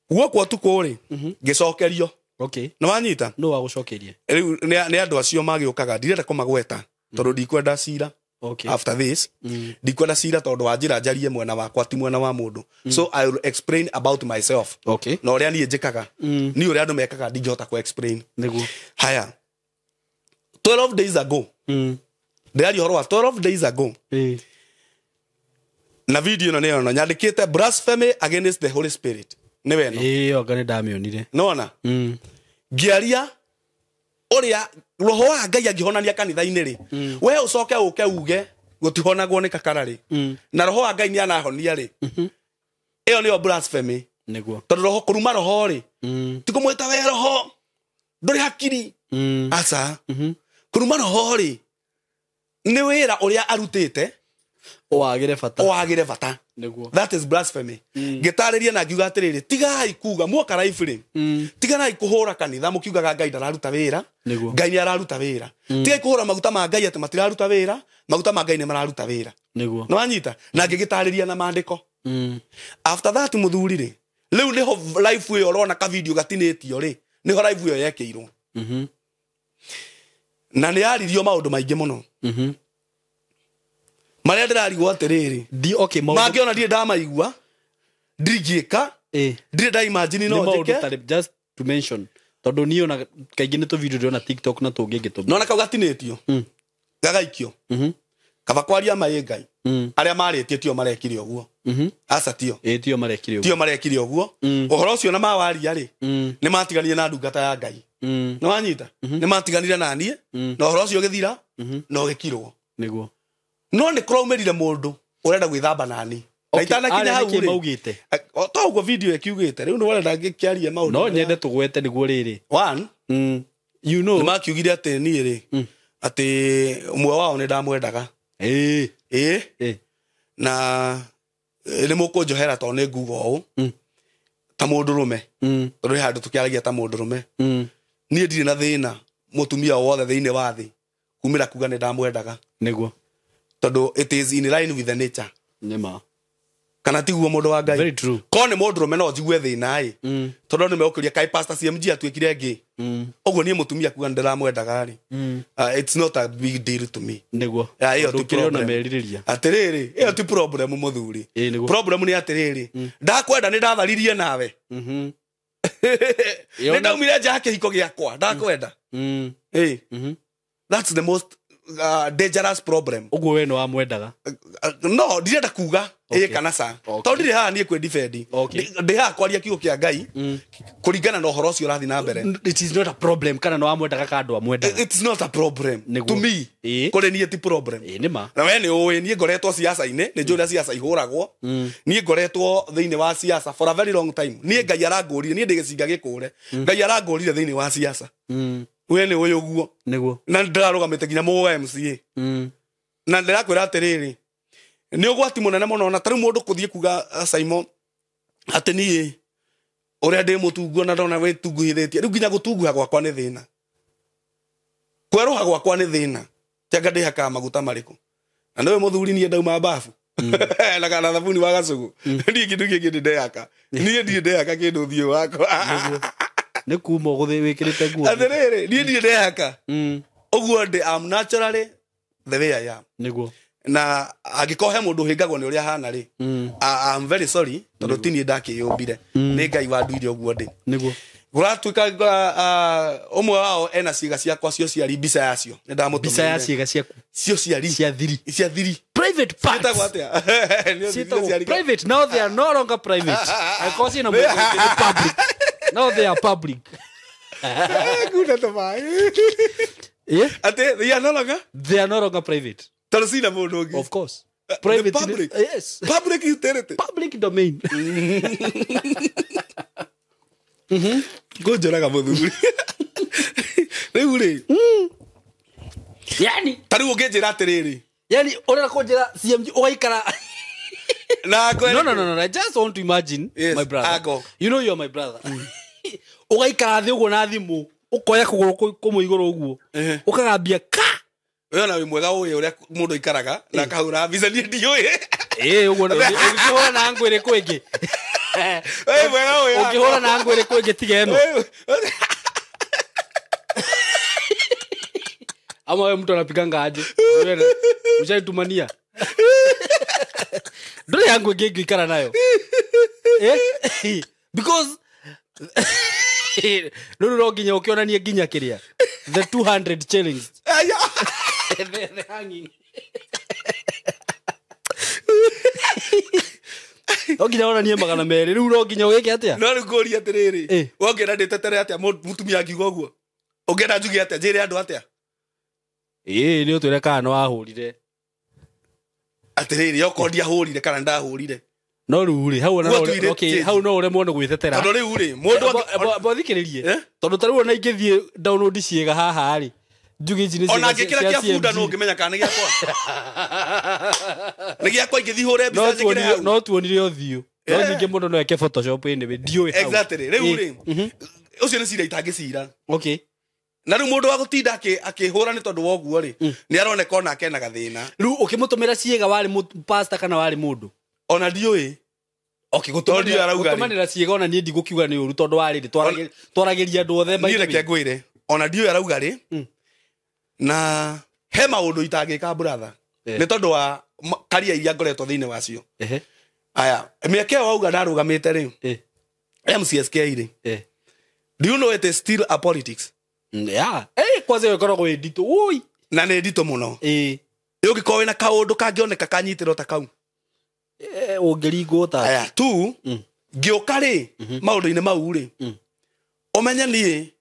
guokwo tukũ rĩ ngĩcokerio. Okay. No wanyita? No wagũcokerie. Rĩu nĩ andũ acio magĩũkaga ndirenda kũmagweta tondũ ndikwenda cira. Okay. After this ndikwenda cira tondũ wa njĩra njarie mwena wakwa ti mwena wa mũndũ. So I will explain about myself. Okay. Na ũrĩa niĩ njĩkaga ni ũrĩa andũ mekaga ndingĩhota ku explain. Nĩguo. Haya 12 days ago ndĩraria ũhoro wa 12 days ago na video ĩno nĩyo nyandĩkĩte blasphemy against the Holy Spirit. Nĩ weno. Ĩyo ngane ndamĩonire. Nona ngĩaria ũrĩa roho wa Ngai angĩhonania kanitha-inĩ rĩ we ũcoke ũke uge gũtihonagwo nĩ kakara rĩ na roho wa Ngai nĩ anahonia rĩ ĩyo nĩyo blasphemy. Nĩguo. Tondũ roho kũruma roho rĩ ti kũmwĩta we roho ndũrĩ hakiri aca kũruma roho rĩ nĩ wĩra ũrĩa arutĩte wagĩre bata. Nĩguo. That is blasphemy. Ngĩtarĩria na ngiuga atĩrĩrĩ tigai kuuga muoka life rĩ tigai kũhũra kanitha mũkiugaga Ngai ndararuta wĩra. Ngai nĩ araruta wĩra. Tigai kũhũra maguta ma Ngai atĩ matiraruta wĩra maguta ma Ngai nĩ mararuta wĩra. Nĩguo. No anyita na ngĩgĩtarĩria na maandĩko. After that mũthuri rĩ rĩu nĩho life ĩyo ũrona ka video gatinĩtio rĩ nĩho life ĩyo yekĩirwo. Na nĩ yaririo maũndũ maingĩ mũno. Marĩa ndĩrarigwo atĩrĩrĩ mangĩona ndirĩ ndamaigua ndingĩka ndirĩ ndaimagine no njĩke just to mention tondũ niĩ ona kaingĩ nĩ tũvideo ndĩrona TikTok na tũngĩ ngĩtũmĩra nona kau gatinĩtio gagaikio kaba kwaria maĩ Ngai arĩa marĩtie tio marekire ũguo aca tio tio marekire ũguo ũhoro ũcio na mawaria rĩ nĩ matiganire na ndungata ya Ngai. No wanyita nĩ matiganire na niĩ na ũhoro ũcio ũgĩthira no gĩkirwo. Nĩguo. No nĩ kũraumerire mũndũ ũrenda gwĩthamba nani na itanakinya hau rĩ to ũguo video ĩkiugĩte rĩu nĩ ũrenda ngĩkĩarie maũndũ no nyende tũgwete nĩguo rĩrĩ one you know nĩ makiugire atĩ niĩ rĩ atĩ ũmwe wao nĩ ndamwendaga na nĩ mũkũnjohera tondũ nĩ nguga ũũ ta mũndũrũme tondũ nĩ handũ tũkĩaragia ta mũndũrũme niĩ ndirĩ na thĩna mũtumia wothe thĩinĩ wa thĩ kumĩra kuga nĩ ndamwendaga. Nĩguo. Tondũ it is in line with the nature. Nĩma. kana tiguo mundu wa ngai Very true. ko ni mundu rumeno jigue thina ai tondu ni meukiria kai pastor CMG atwikire ngi oguo ni mutumia kuga ndiramwendaga ri it's not a big deal to me Niguo iyo tu problem na meririria atiriri iyo tu problem muthuri problem ni atiriri ndakwenda ni ndatharirie nawe ni ndaumire nja kihiko giakwa ndakwenda that's the most dangerous problem uguo we no amwendaga no ndirenda kuga kana sa tondu ndire haha nie kwe defend ndi haha kwaria kiugo kia ngai kuringana na uhoro ucio urathi na mbere it is not a problem kana no amwendaga kandu amwendaga it's not a problem to me kore nie ti problem nima na we ni uwi nie ngoretwo siasa-ine ni njura siasa ihuragwo nie ngoretwo thiini wa siasa for a very long time nie ngai arangurire nie ndigicinga gikure ngai arangurire thiini wa siasa we ni uyu guo niguo na ndirarugamite nginya mu MCA na ndirakwira atiriri ni ugwati munene muno na tari mundu kuthie kuga SYMO ati nie uria ndi mutungu na ndona we tunguhithitie riu nginya gutunguha gwakwa ni thina kweruha gwakwa ni thina tianga ndi haka maguta mariku na ndiwe muthuri nie ndauma bafu na kana thabuni wa gacugu ndi kindu kingi ndehaka nie ndi ndehaka kindu thio wakwa ni kuma guthi wikirite nguo atiriri nie ndi ndehaka uguo ndi am naturally the way I am niguo na agikohe mundu hingagwo ni uria hana ri I'm very sorry tondu tini ndakiyumbire ni ngai wanduire uguo ndi niguo guratuika umwe wao ena ciiga ciakwa cio ciari mbica yacio ni ndamutumire mbica ya ciiga ciaku cio ciari cia thiri private parts private now they are no longer private because in public now they are public good to buy ate they are no longer private Tarasina monogi. Of course. Private. Public. Yes. Public utility. Public domain. Go joraga muthuri. Riu ri. Yani. Tari ugenjira atiriri. Yani urera kunjira CMG ugaikara. No. I just want to imagine my brother. You know you are my brother. Ugaikara thi uguo na thimu. Ukoya kuguru kumu iguru uguo. Ukagambia ka we na wi mwega uyu uria mundu ikaraga na kahura visa ni ndiui uguo ukihora na ngwire kwingi we mwega uyu ukihora na ngwire kwingi tigeno ama wewe mtu anapiganga aje wewe ushaitumania ndio yangu ngegi ikara nayo because no nginya ukionania nginya kiria the 200 shillings the hanging oginya ona nie magana meri riu ro nginya ugeke atia no rugori atiriri wongera nditetere atia mutumia akiuga guo ungenda njugi atia njire andu atia ni utwire kana no ahurire atiriri yoko ndia hurire kana ndahurire no ruri hau na okay hau no ure mundu gwitetera tondu riu ri mundu bothikiririe tondu tariu na ingithie download ciega haha ri njugi ici ni ciega ona ngikira kia funda no ngimenya kana ni giakwa ni giakwa ingithi hure mbica njikire hau no tuonire othio no ninge mundu no eke photoshop ini we ndioi hau exactly riu ri ucio ni cira itangicira okay na riu mundu wa gutinda akihura ni tondu woguo ri ni aroneka ona akena gathina riu ukimutumira ciega wari pastor kana wari mundu ona ndioi okay gutumanira ciega ona nie ndigukiuga ni uru tondu wari twaragiria andu othe ni reke ngwire ona ndioi arauga ri na he maundu itangika brother ni tondu wa karia iria ngoretwo thiini wacio aya mieke wauga ndarugamite ri MCSK ri do you know it is still a politics yeah kwanza yokoragwo ndito ui na ni ndito muno yugiko wina kaundu kangioneka kanyitiro ta kau ungiringo ta aya tu ngioka ri maundu-ini mau ri umenye ni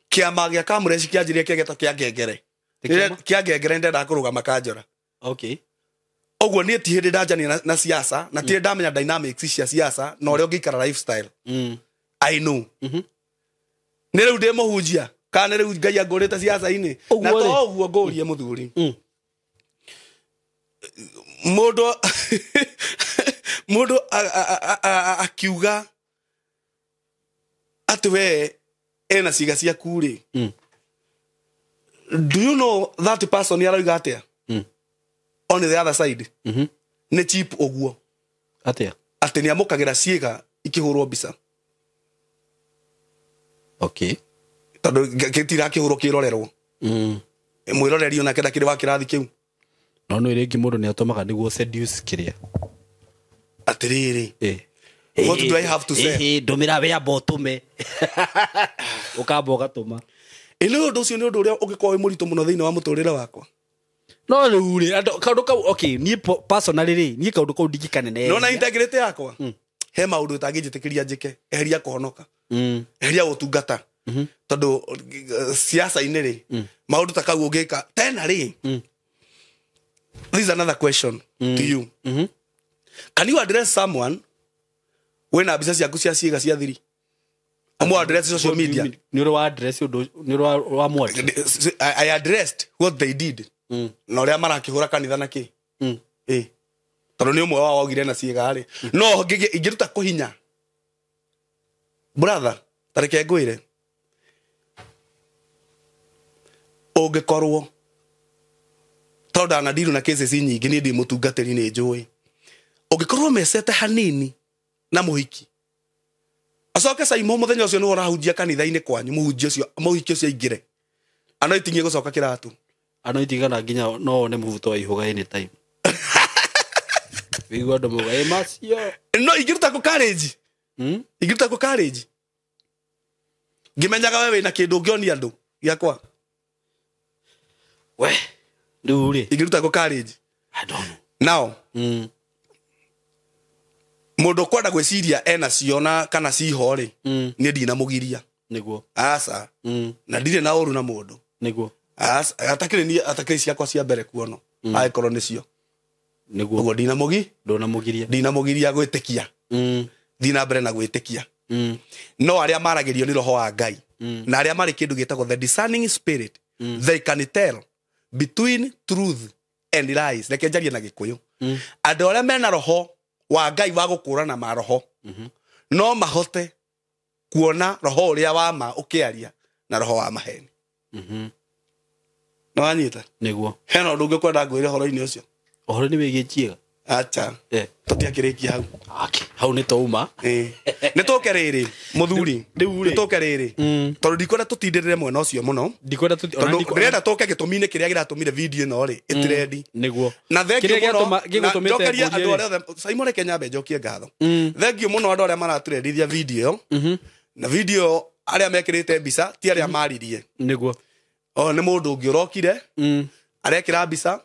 kiama gia kamureci kianjirie kiageto kia ngengere kia ngengere ndenda kurugama kanjora okay oguo ni ti hindi ndajania na siasa na ti ndamenya dynamics cia siasa na uria ngikara lifestyle I know ni riu ndi muhunjia kana riu ngai angurite siasa-ini na to oguo ngurie muthuri mundu akiuga ati we ena ciga ciaku ri do you know that person yarauga atia on the other side ni cheap oguo atia ati ni amukagira ciiga ikihurwo mbica okay tondu gitira kihurwo kirorerwo mwiroreri ona kenda kiri wa kirathi kiu no no irengi mundu ni atomaga niguo seduce kiria atiriri what do I have to say ndumira we abotume ukamba ugatuma ino ndu cio ni undu uria ungikowe murito muno thiini wa muturire wakwa no ruri kaundu kau okay ni personally ri ni kaundu kau ndigikanene no na integrity yakwa he maundu utangijitikiria njike eheria kuhonoka eheria gutungata tondu siasa-ini ri maundu ta kau ungika tena ri this is another question to you can you address someone when abisa ciaku cia ciiga cia thiri amu address social media ni ro address ni ro wa mwati I addressed what they did no ria marakihura kanitha na ki tondu ni umwe wao ogire na ciiga ri no ingiruta kuhinya brother tareke ngwire ungikorwo tondu ana ndiru na cases nyingi ni ndi mutungatiri ni njui ungikorwo mesete hanini na muhiki acoke SYMO muthenya ucio ni urahunjia kanitha-ini kwanyu muhunjia ucio muhiki ucio ingire ano itingie gucoka kiratu ano itigana nginya no ne muvuto wa ihuga anytime wigwa ndo muga macio no ingiruta ku courage ingiruta ku courage ngimenyaga wewe na kindu ngioni andu yakwa we nduri ingiruta ku courage I don't know now mundu kwenda gwiciria ena ciona kana ciho ri ni ndina mugiria niguo asa na ndire na uru na mundu niguo asa atakiri ciakwa cia mbere kuono aikorwo nicio niguo ugo ndina mugiria gwitikia ndina mbere na gwitikia no aria maragirio ni roho wa Ngai na aria mari kindu gitagwo the discerning spirit they can tell between truth and lies reke njarie na Gikuyu andu aria mena roho wa Ngai wa gukurana maroho no mahote kuona roho uria wa ma ukiaria na roho wa maheni no anyita niguo heno ndungi kwenda ngwire horo-ini ucio ohoro ni wigi chiega acha tutiakirikia hau hau ni touma ni tuke riri muthuri ni tuke riri tondu ndikwenda tutindirire mwena ucio muno ndikwenda ndirenda tuke gitumi-ini kiria giratumire video ino ri itirendi niguo na thengiu muno njokeria andu aria othe SYMO reke nyambe njokie ngatho thengiu muno andu aria maraturendithia video na video aria mekirite mbica ti aria maririe niguo ni mundu ungi urokire arekira mbica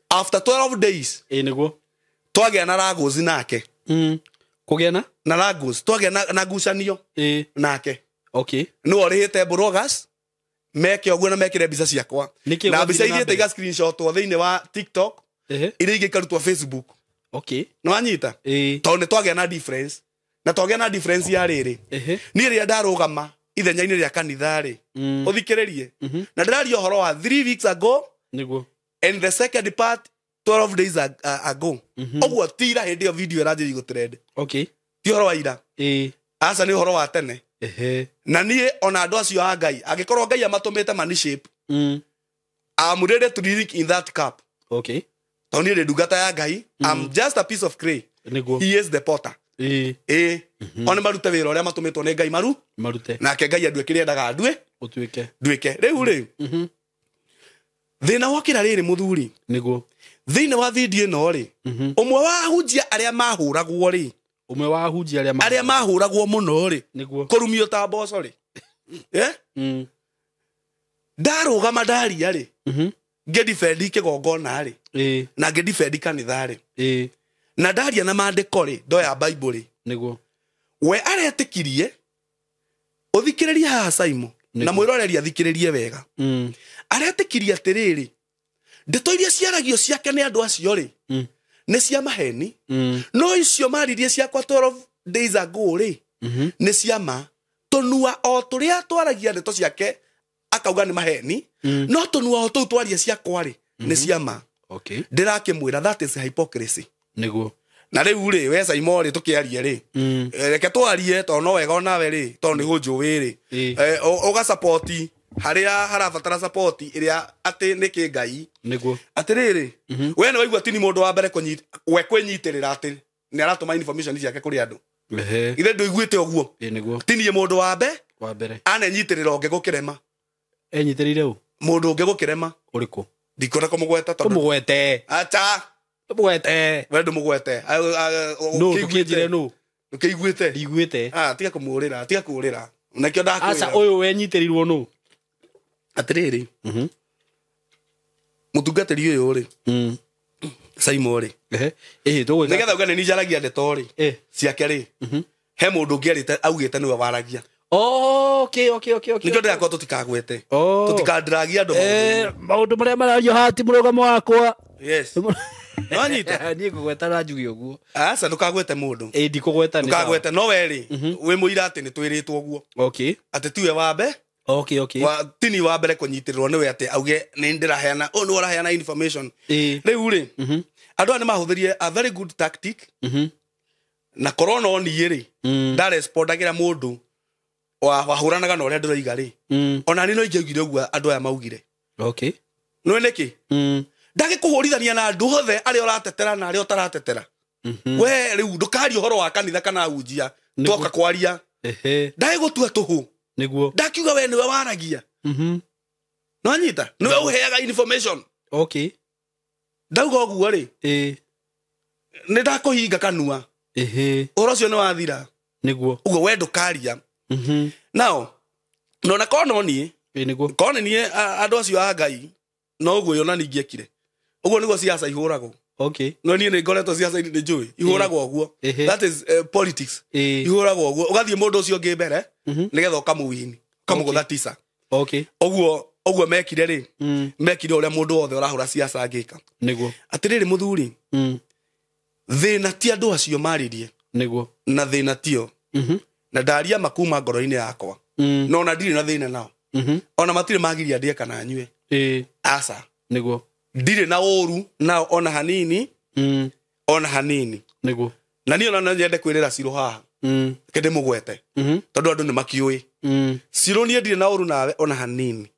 after 12 days niguo twagea na Lagos nake kugena na Lagos twagea na ngucanio nake okay no orihite bloggers meke oguo na mekire mbica ciakwa na mbica ithiite iga screenshot o thiini wa TikTok iria ingi karutwa Facebook okay no anyita tondu twagea na difference na twagea na difference ya riri ni ria ndarugama ithenya-ini ria kanitha ri uthikiririe na ndiraria horo wa 3 weeks ago niguo and the second part 12 days ago ogwo tira hindi yo video iranjiri gutrend okay ti horo wa ira asa ni horo wa tene na nie ona andu acio a Ngai angikorwo Ngai amatumite mani shape I'm ready to drink in that cup okay toni re dugata ya Ngai I'm just a piece of clay niguo he is the potter ona marute wira uria matumitwo ni Ngai marute nake Ngai andue kiria ndaga ndue nduike riu ri thina wakira riri muthuri niguo thiini wa video ino ri umwe wa ahunjia aria mahuragwo ri umwe wa ahunjia aria mahuragwo muno ri niguo kurumio ta mboco ri ndarugama ndaria ri ngedifendi kigongona ri na ngedifendi kanitha ri na ndaria na mandiko ri ndoya Bible ri niguo we aretikirie uthikiririe haha SYMO na mwiroreri athikiririe wega aretikirie atiriri ndeto iria ciaragio ciake ni andu acio ri ni cia maheni no icio maririe ciakwa 12 days ago ri ni cia ma tonua o turia twaragia ndeto ciake akauga ni maheni no tonua o tou twaria ciakwa ri ni cia ma okay ndirakimwira that is hypocrisy niguo na riu ri we SYMO ri tukiarie ri reke twarie to no wega onawe ri to ni gunjuwi ri uga support haria harabatara support iria ati niki ngai niguo atiriri we ni waigua tini mundu wa mbere kwenyitirira ati ni aratuma information ciake kuri andu ithe nduiguite uguo niguo tini mundu wa mbere anenyitirira onge gukirema enyitirire u mundu unge gukirema uriku ndikora kumugweta tondu mugwete acha mugwete we ndumugwete no tukijire no ukiguite ndiguite tiga kurira nakio ndakwira acha uyu wenyitirirwo no atiriri mutungatiri uyu ri SYMO ri tuwe nigetha ugane ni jaragia ndeto ri ciake ri he mundu ngierite augite niwe waragia okay nikio ndakwa tutikagwete tutikandiragia andu maundu maria marario hati murugamo wakwa yes Wanyita ni kugweta na njugi uguo asa ndukagwete mundu ndikugweta ni ndukagwete no weri we muira ati ni twiritwo uguo okay ati tiwe wambe okay wa tini wa mbere kunyitirwo niwe ati auge ni ndiraheana ni waraheana information riu ri andu ani mahuthirie a very good tactic na corona oni ri nda respondagira mundu wa huranaga na uria nduraiga ri ona ni no ingegire uguo andu aya maugire okay no neki ndagikuhurithania na andu hothe ari uratetera na ari utaratetera we riu ndukari uhoro wa kanitha kana ahunjia toka kwaria ndagigutua tuhu niguo ndakiuga we niwe waragia no nyita niwe uheaga information okay ndauga uguo ri ni ndakuhinga kanua orocio ni wathira niguo uguo we ndukaria now no na kono ni niguo kono ni andu acio a ngai no uguo yona ningiekire uguo niguo siasa ihuragwo okay no ni ngoretwo siasa ni njui ihuragwo uguo that is politics ihuragwo uguo ugathie mundu ucio ngi mbere nigetha ukamuwini kamugutha tisa okay uguo mekire ri mekire uria mundu wothe urahura siasa angika niguo atiriri muthuri thina ti andu acio maririe niguo na thina tio na ndaria makuma ngoro-ini yakwa no na ndiri na thina nao ona matire magiria ndie kana nyue asa niguo ndire na uru nao ona hanini niguo na niyo na nyende kwirira Siro haha kende mugwete tondu andu ni makiui Siro nie ndire na uru nawe ona hanini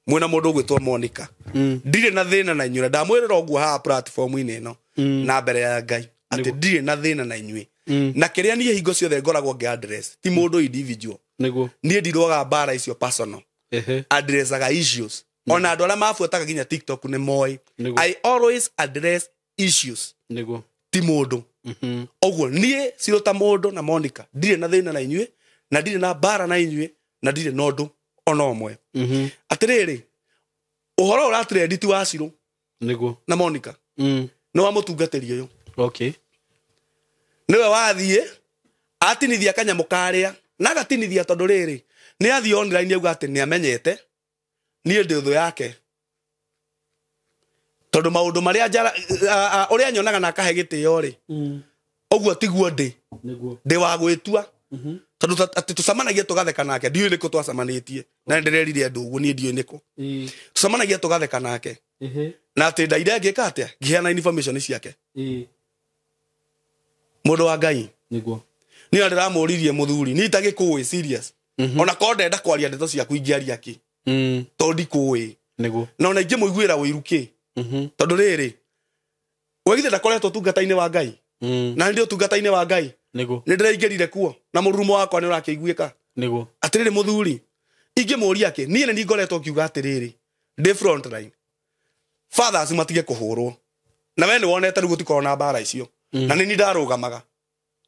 mwena mundu gwitwo Monica ndire na thina na inyuĩ ndamwirira uguo haha platform ini ino na mbere ya Ngai ati ndire na thina na inyuĩ na kiria nie hingo ciothe ngoragwo ngi address ti mundu individual niguo nie ndirwaga bara icio personal addressaga issues ona andu aria mabuataga ginya TikTok ni moi I always address issues niguo ti mundu oguo nie Siro ta mundu na Monica ndire na thina na inyuĩ na ndire na bara na inyuĩ na ndire na undu ona omwe atiriri uhoro uratire edit wa Siro niguo na Monica no wa mutungatiri uyu okay niwe wathie atinithia kanyamu karia na gatinithia tondu riri ni athie online auga ati ni amenyete nie ndi uthu yake tondu maundu maria uria nyonaga na akahe gitio ri oguo tiguo ndi niguo ndi wa gwitua tondu ati tucamanagia tugatheka nake ndiu niko twacamanitie na ndirerire andu uguo nie ndiu niko tucamanagia tugatheka nake na ati ndaire ngika atia ngiheana information ciake mundu wa Ngai niguo ni ndiramuririe muthuri ni itagikuwi serious ona ko ndenda kwaria ndeto ciaku ingiaria ki tondi kuwi niguo na ona ingi muiguira wiruki tondu riri wegithe ndakoretwo tungata-ini wa Ngai na ndi tungata-ini wa Ngai niguo ni ndiraingirire kuo na mururumo wakwa ni urakiguika niguo atiriri muthuri ingi muria ki ni ni ngoretwo kiuga atiriri ndi front line fathers matige kuhurwo na we ni wonete rugo tikorona bara icio na ni ndarugamaga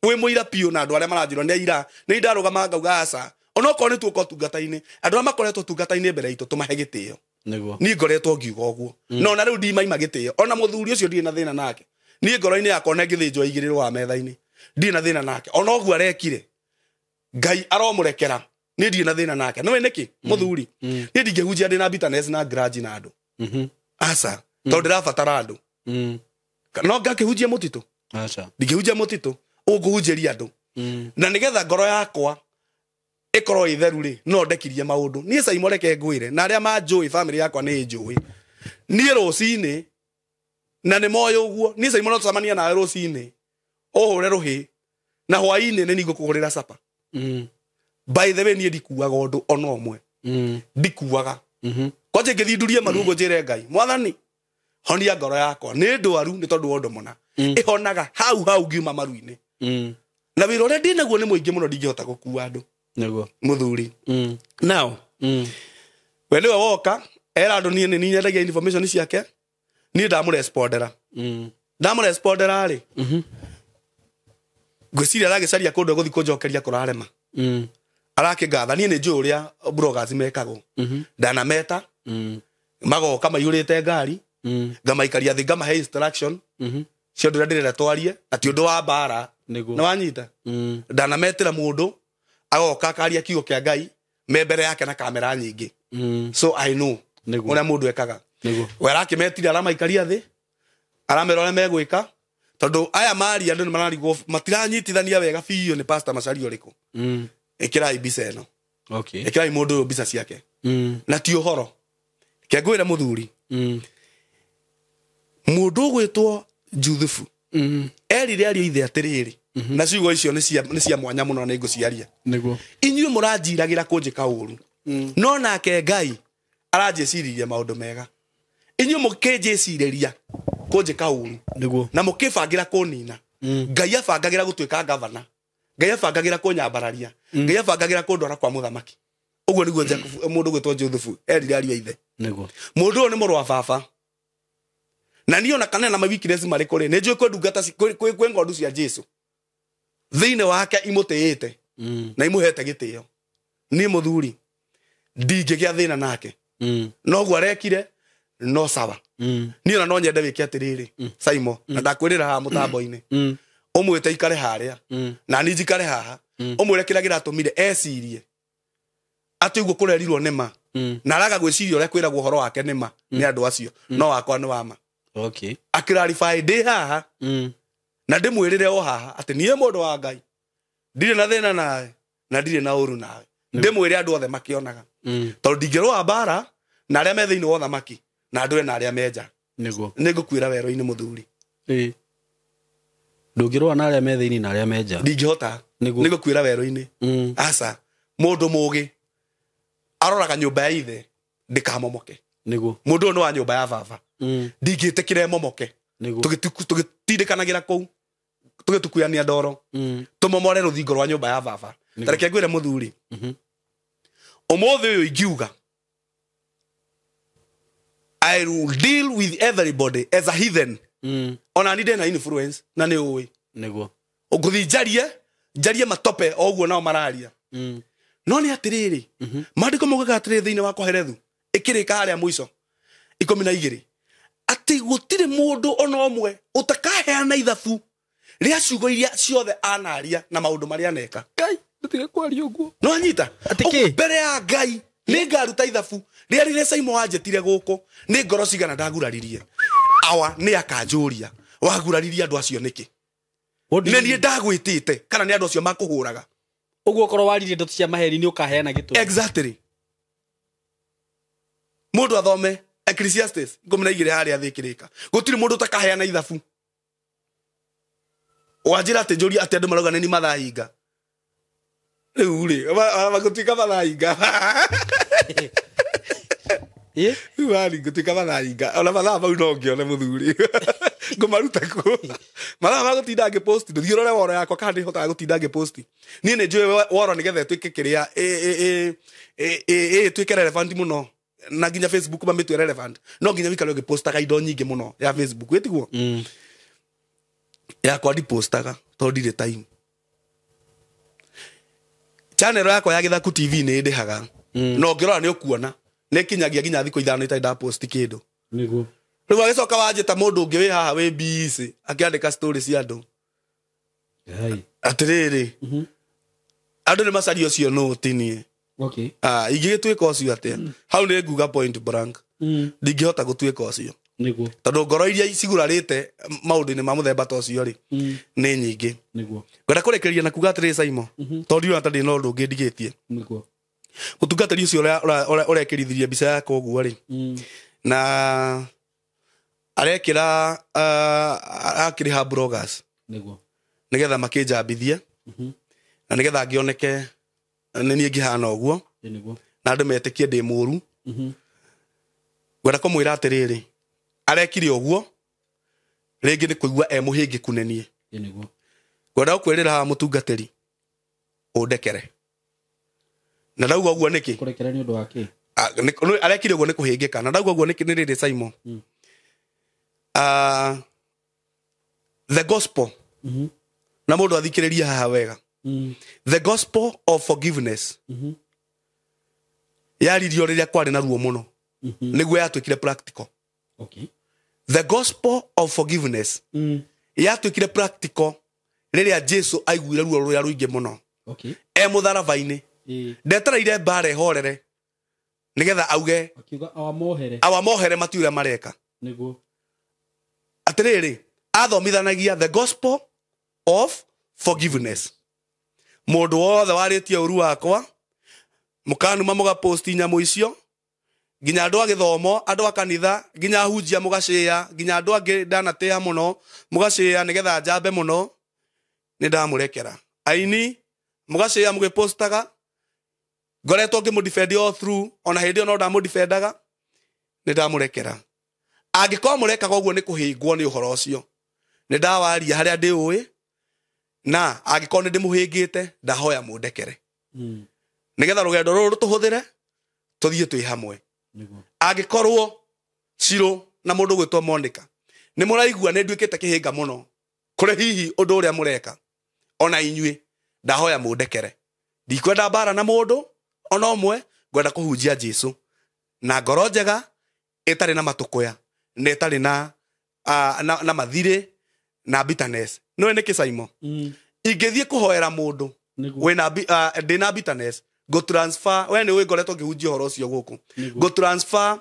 we muira pio na andu aria maranjiro ni ira ni ndarugamaga ngauga asa ona ko ni tuko tungata-ini andu aria makoretwo tungata-ini mbere itu tumahe gitio niguo ni ngoretwo ngiuga uguo no na riu ndimaima gitio ona muthuri ucio ndire na thina nake ni ngoro-ini yakwa na ngithinjwo igiriro wa metha-ini ndire na thina nake ona uguo arekire Ngai aromurekera ni ndire na thina nake no we niki muthuri ni ndingehunjia ndina bitterness na grudge na andu asa tondu ndirabatara andu no ngakihunjia mutitu acha ndingehunjia mutitu unguhunjiria andu na nigetha ngoro yakwa ikorwo itheru ri no ndekirie maundu nie SYMO reke ngwire na aria manjui family yakwa ni njui nie rucini na ni moyo uguo nie SYMO no tucamania nawe rucini uhure ruhi na hwaini ni ningukugurira sapa by the way nie ndikuaga undu ona omwe ndikuaga kwanje ngithithurie marugo njire Ngai mwathani honia ngoro yakwa ni ndwaru ni tondu wa ndomona ihonaga hau ngiuma maruini na wira uria ndinaguo ni muingi muno ndingihota gukua andu niguo muthuri now wene woka era andu ni nyendagia information ciake ni ndamurespondera ri gwiciria aragicaria kundu guthi kunjokeria kurarema arakigatha ni njuo uria bloggers mekagwo ndanameta magoka maiyurite ngari ngamaikaria thi ngamahe instruction cio ndira ndirera twarie ati undu wa bara na wanyita ndanametira mundu agoka akaria kiugo kia Ngai membere yake na kamera nyingi so I know uria mundu ekaga we arakimetire aramaikaria thi aramera uria megwika tondu aya mari andu ni mararigwo matiranyitithania wega biyo ni pastor Macharia uriku ikirai bisa eno ikirai mundu bisa ciake na ti uhoro ke ngwira muthuri mundu gwitwo Juthufu erire ario ithe atiriri na ciugo icio ni cia mwanya muno ni nguciaria niguo inyuĩ mũranjiragira kunjika uru no nake Ngai aranjiciriria maundu mega inyuĩ mũkĩnjiciriria kunjika uru niguo na mũkĩbangira kunina Ngai abangagira gũtuĩka gavana Ngai abangagira kunyambararia Ngai abangagira kundwara kwa muthamaki uguo niguo mundu gwitwo Juthufu erire ario ithe niguo mundu uyu ni mũrũ wa baba na niyo na kana na mawikiresi marikore ne njwe kwendungata kwe ngondu cia Jesu thiine wake imuteyete na imuhete gitio ni muthuri ndingigia thina nake no gwa rekire no sawa niyo na no nyende wiki atiriri SYMO na ndakwirira ha mutambo-ini umwite ikare haria na ni njikare haha umwire kira giratumire ecirie ati uguo kurerirwo nima na araga gwiciria uria kwiragwo horo wake nima ni andu acio no wakwa ni wama okay akirarify de haha na ndimwirire o haha ati nie mundu wa Ngai ndire na thina nawe na ndire na uru nawe ndimwire andu othe makionaga tondu ndingirwa bara na aria me thiini wa thamaki na andu na aria menja niguo ningukwira wero-ini muthuri ndungirwa na aria me thiini na aria menja ndingihota ningukwira wero-ini asa mundu mugi aroraga nyumba ya ithe ndikamomoke niguo mundu no wa nyumba ya baba ndingitikire momoke tugitindikanagira kou tugitukuyania ndoro tumomore ruthingo rwa nyumba ya baba tareke ngwire muthuri umuthi uyu ingiuga I will deal with everybody as a heathen ona ni ndena influence na ni uwi niguo uguthi jarie matope oguo nao mararia no ni atiriri mandiko mugaga atiriri thiini wa koherethu ikirika haria mwiso 12 ati gutire mundu ona omwe utakaheana ithabu ria ciugo iria ciothe anaria na maundu maria neka Ngai tutige kwaria uguo no anyita atiki mbere ya Ngai ni ngaruta ithabu ria rire SYMO wanjetire guku ni ngoro cigana ndaguraririe awa ni akanjuria waguraririe andu acio niki ni nie ndagwitite kana ni andu acio makuhuraga uguo korwo warire ndoto cia maheri ni ukaheana gitu exactly mundu athome Ecclesiastes 12 haria thikirika gutiri mundu utakaheana ithabu wajira ati njuri ati andu marauga ni mathahinga riu ri magutuika mathahinga wali gutuika mathahinga ona mathaa mau no ngione muthuri ngumaruta ku mathaa magutinda ngipost nduthiorore woro yakwa kandi hotaga gutinda ngipost ni ni njui woro nigetha twike kiria twike relevant muno na nginya Facebook mamitwe relevant no nginya wikale ugipostaga indo nyingi muno ya Facebook wetiguo ya kwa dipostaga to ndire time channel yakwa ya Githaku TV ni ndihaga no ngirora ni ukuona ni kinyagia nginya thiko ithano itaida post kindu niguo riu agicoka wanjita mundu ungi wi haha wi busy akiandika stories cia andu atiriri andu ni Macharia ucio no Tinii okay igigituika ucio atia hau ni nguga point blank ndingihota gutuika ucio niguo tondu ngoro iria cigurarite maundu ni ma muthemba ta ucio ri ni nyingi niguo ngora kurekeria na kuga atiri SYMO tondu yu atari no ndungi ndigitie niguo utungatari ucio urekerithirie mbica yakwa uguo ri na arekira akiriha bloggers niguo nigetha makinjambithie na nigetha ngioneke ni nie ngihana uguo niguo na andu metekie ndi muru gwenda kumwira atiriri arekire uguo ringi ni kuigua muhingi kunenie niguo gwenda kwirira mutungatiri undekere na ndauga uguo niki kurekera ni undu wake arekire uguo ni kuhingika na ndauga uguo niki ni riri SYMO the gospel na mundu athikiriria haha wega the gospel of forgiveness yaririo riria kwari na ruo muno niguo yatwikire practical okay the gospel of forgiveness yatwikire practical riria Jesu aiguire ruo ruria ruingi muno okay mutharaba-ini ndetereire mbare horere nigetha auge akiuga awamohere matiure mareka niguo atiriri athomithanagia the gospel of forgiveness mundu wothe waritie uru wakwa mukanuma mugaposti nyamu icio ginya andu agithomo andu akanitha ginya ahunjia mugacia ginya andu angi ndanatea muno mugacia nigetha njambe muno ni ndamurekera Aini mugacia mugipostaga ngoretwo ngimudefend all through ona hindi ono ndamudefendaga ni ndamurekera angiko murekaga uguo ni kuhingwo ni uhoro ucio ni ndawaria haria ndiui na angiko ni ndimuhingite ndahoya mundekere nigetha rugendo ruru tuhuthire tuthie twi hamwe angikorwo ciro na mundu gwitwo Monica ni muraigua ni ndwikite kihinga muno kuri hihi undu uria mureka ona inyui ndahoya mundekere ndikwenda mbara na mundu ona omwe gwenda kuhunjia Jesu na ngoro njega itari na matukuya na itari na mathire na bitterness no ni SYMO ingithie kuhoera mundu wena ndina bitterness go transfer when we ngoretwo ngihunjia horo ucio guku go transfer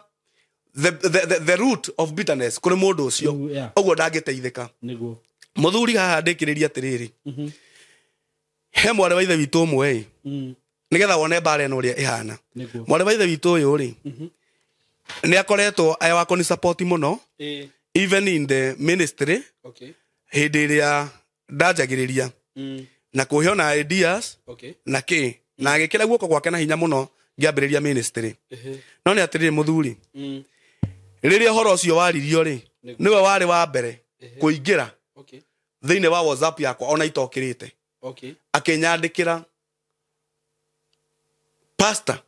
the root of bitterness kuri mundu ucio uguo ndangiteithika muthuri haha ndikiriria atiriri he mware wa ithe witu umwe nigetha wone mbare no ria ihana mware wa ithe witu uyu ri ni akoretwo wako ni support muno even in the ministry hindi iria ndanjagiriria na kuhiona ideas na ki na agikira guoko gwake na hinya muno ngiambiriria ministry no ni atiriri muthuri riria horo ucio waririo ri niwe wari wa mbere kuingira thiine wa WhatsApp yakwa ona itokirite akinyandikira pastor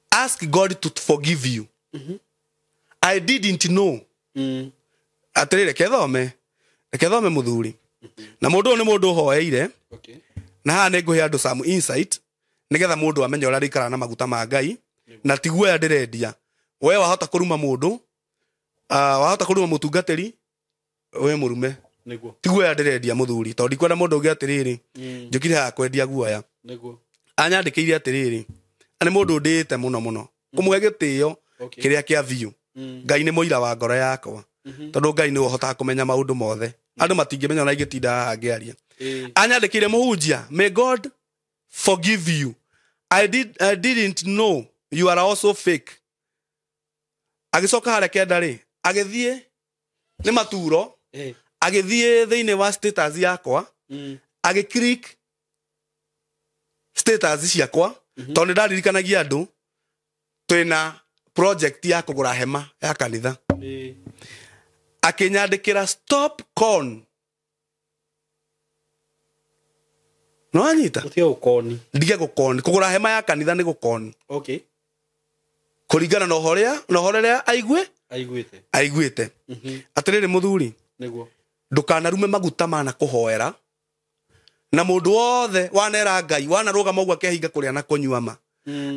ask God to forgive you I didn't know atiriri kethome muthuri na mundu ni mundu hoeire na ha ni nguhe andu some insight nigetha mundu amenye ura rikara na maguta ma Ngai na tiguo ya ndirendia we wahota kuruma mundu wahota kuruma mutungatiri we murume niguo tiguo ya ndirendia muthuri to ndikwenda mundu ungi atiriri njukire ha kwendia guoya niguo anyandikiire atiriri ani mundu ndite muno kumuhe gitio kiria kia view Ngai ni muira wa ngoro yakwa tondu Ngai ni uhota kumenya maundu mothe andu matingimenya na igitinda angiaria anyandikire muhunjia may God forgive you I didn't know you are also fake agicoka hare kenda ri agithie ni maturo agithie thiine wa status yakwa agiclick status ciakwa tondu ndaririkanagia andu twina project ya kugura hema ya kanitha akinyandikira stop corn no anyita utia ukoni ndige gukoni kugura hema ya kanitha ni gukoni okay kuringana no horerea aiguite atiriri muthuri niguo ndukanarume maguta mana kuhoera na mundu wothe wanera Ngai wanaruga mogwa akehinga kuria na kunyua ma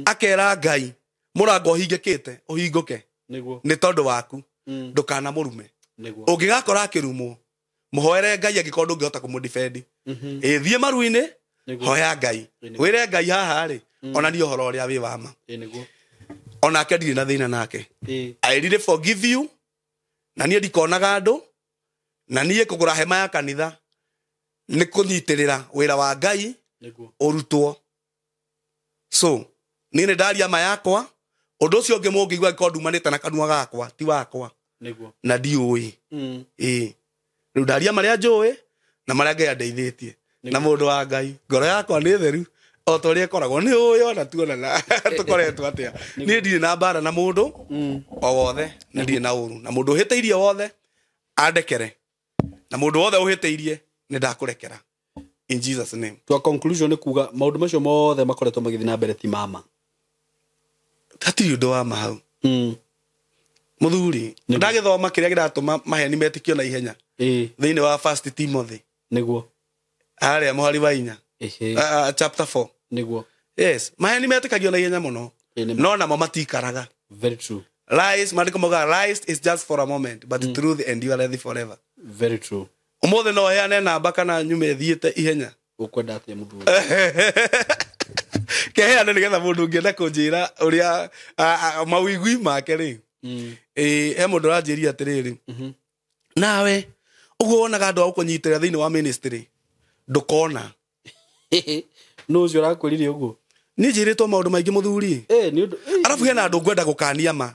akera Ngai murango hingikite uhinguke niguo ni tondu waku ndukana murume niguo ungigakora akirumo muhoere Ngai agikondo ngihota kumudefend thie maruine hoya Ngai wire Ngai haha ri ona ni uhoro uria wi wama niguo ona akendire na thina nake I really forgive you na nie ndikonaga andu na nie kugura hema ya kanitha ni kunyitirira wira wa Ngai niguo urutwo so nini ndaria ma yakwa undu ucio ungi mungigwa gikondumanite na kanua gakwa ti wakwa niguo na ndiui riu ndaria maria njui na maria Ngai andeithitie na mundu wa Ngai ngoro yakwa ni theru o to ria koragwo ni uyo na tuonana tukoretwo atia ni ndire na mbara na mundu o wothe na ndire na uru na mundu hiteirie wothe andekere na mundu wothe uhiteirie ni ndakurekera in Jesus name. To conclusion ni kuga maundu macio mothe makoretwo magithi na mbere ti mama hatiri undu wa mahau muthuri ndagithoma kiria giratuma maheni metikio na ihenya thiini wa first Timothy niguo aria muhari wa 4 chapter 4 niguo yes maheni metikagio na ihenya muno no namo matikaraga. Very true. Lies mandiko moga lies is just for a moment but truth endureth forever. Very true. Umothe no heane namba kana nyume thiete ihenya ukwenda atia muthuri keheane nigetha mundu ungienda kunjira uria mawigui make ri he mundu ranjiria atiriri nawe uguo wonaga andu akunyitira thiini wa ministry ndukona no ucio rakwiririe uguo ni njiritwo maundu maingi muthuri ni undu arafu hena andu ngwenda gukania ma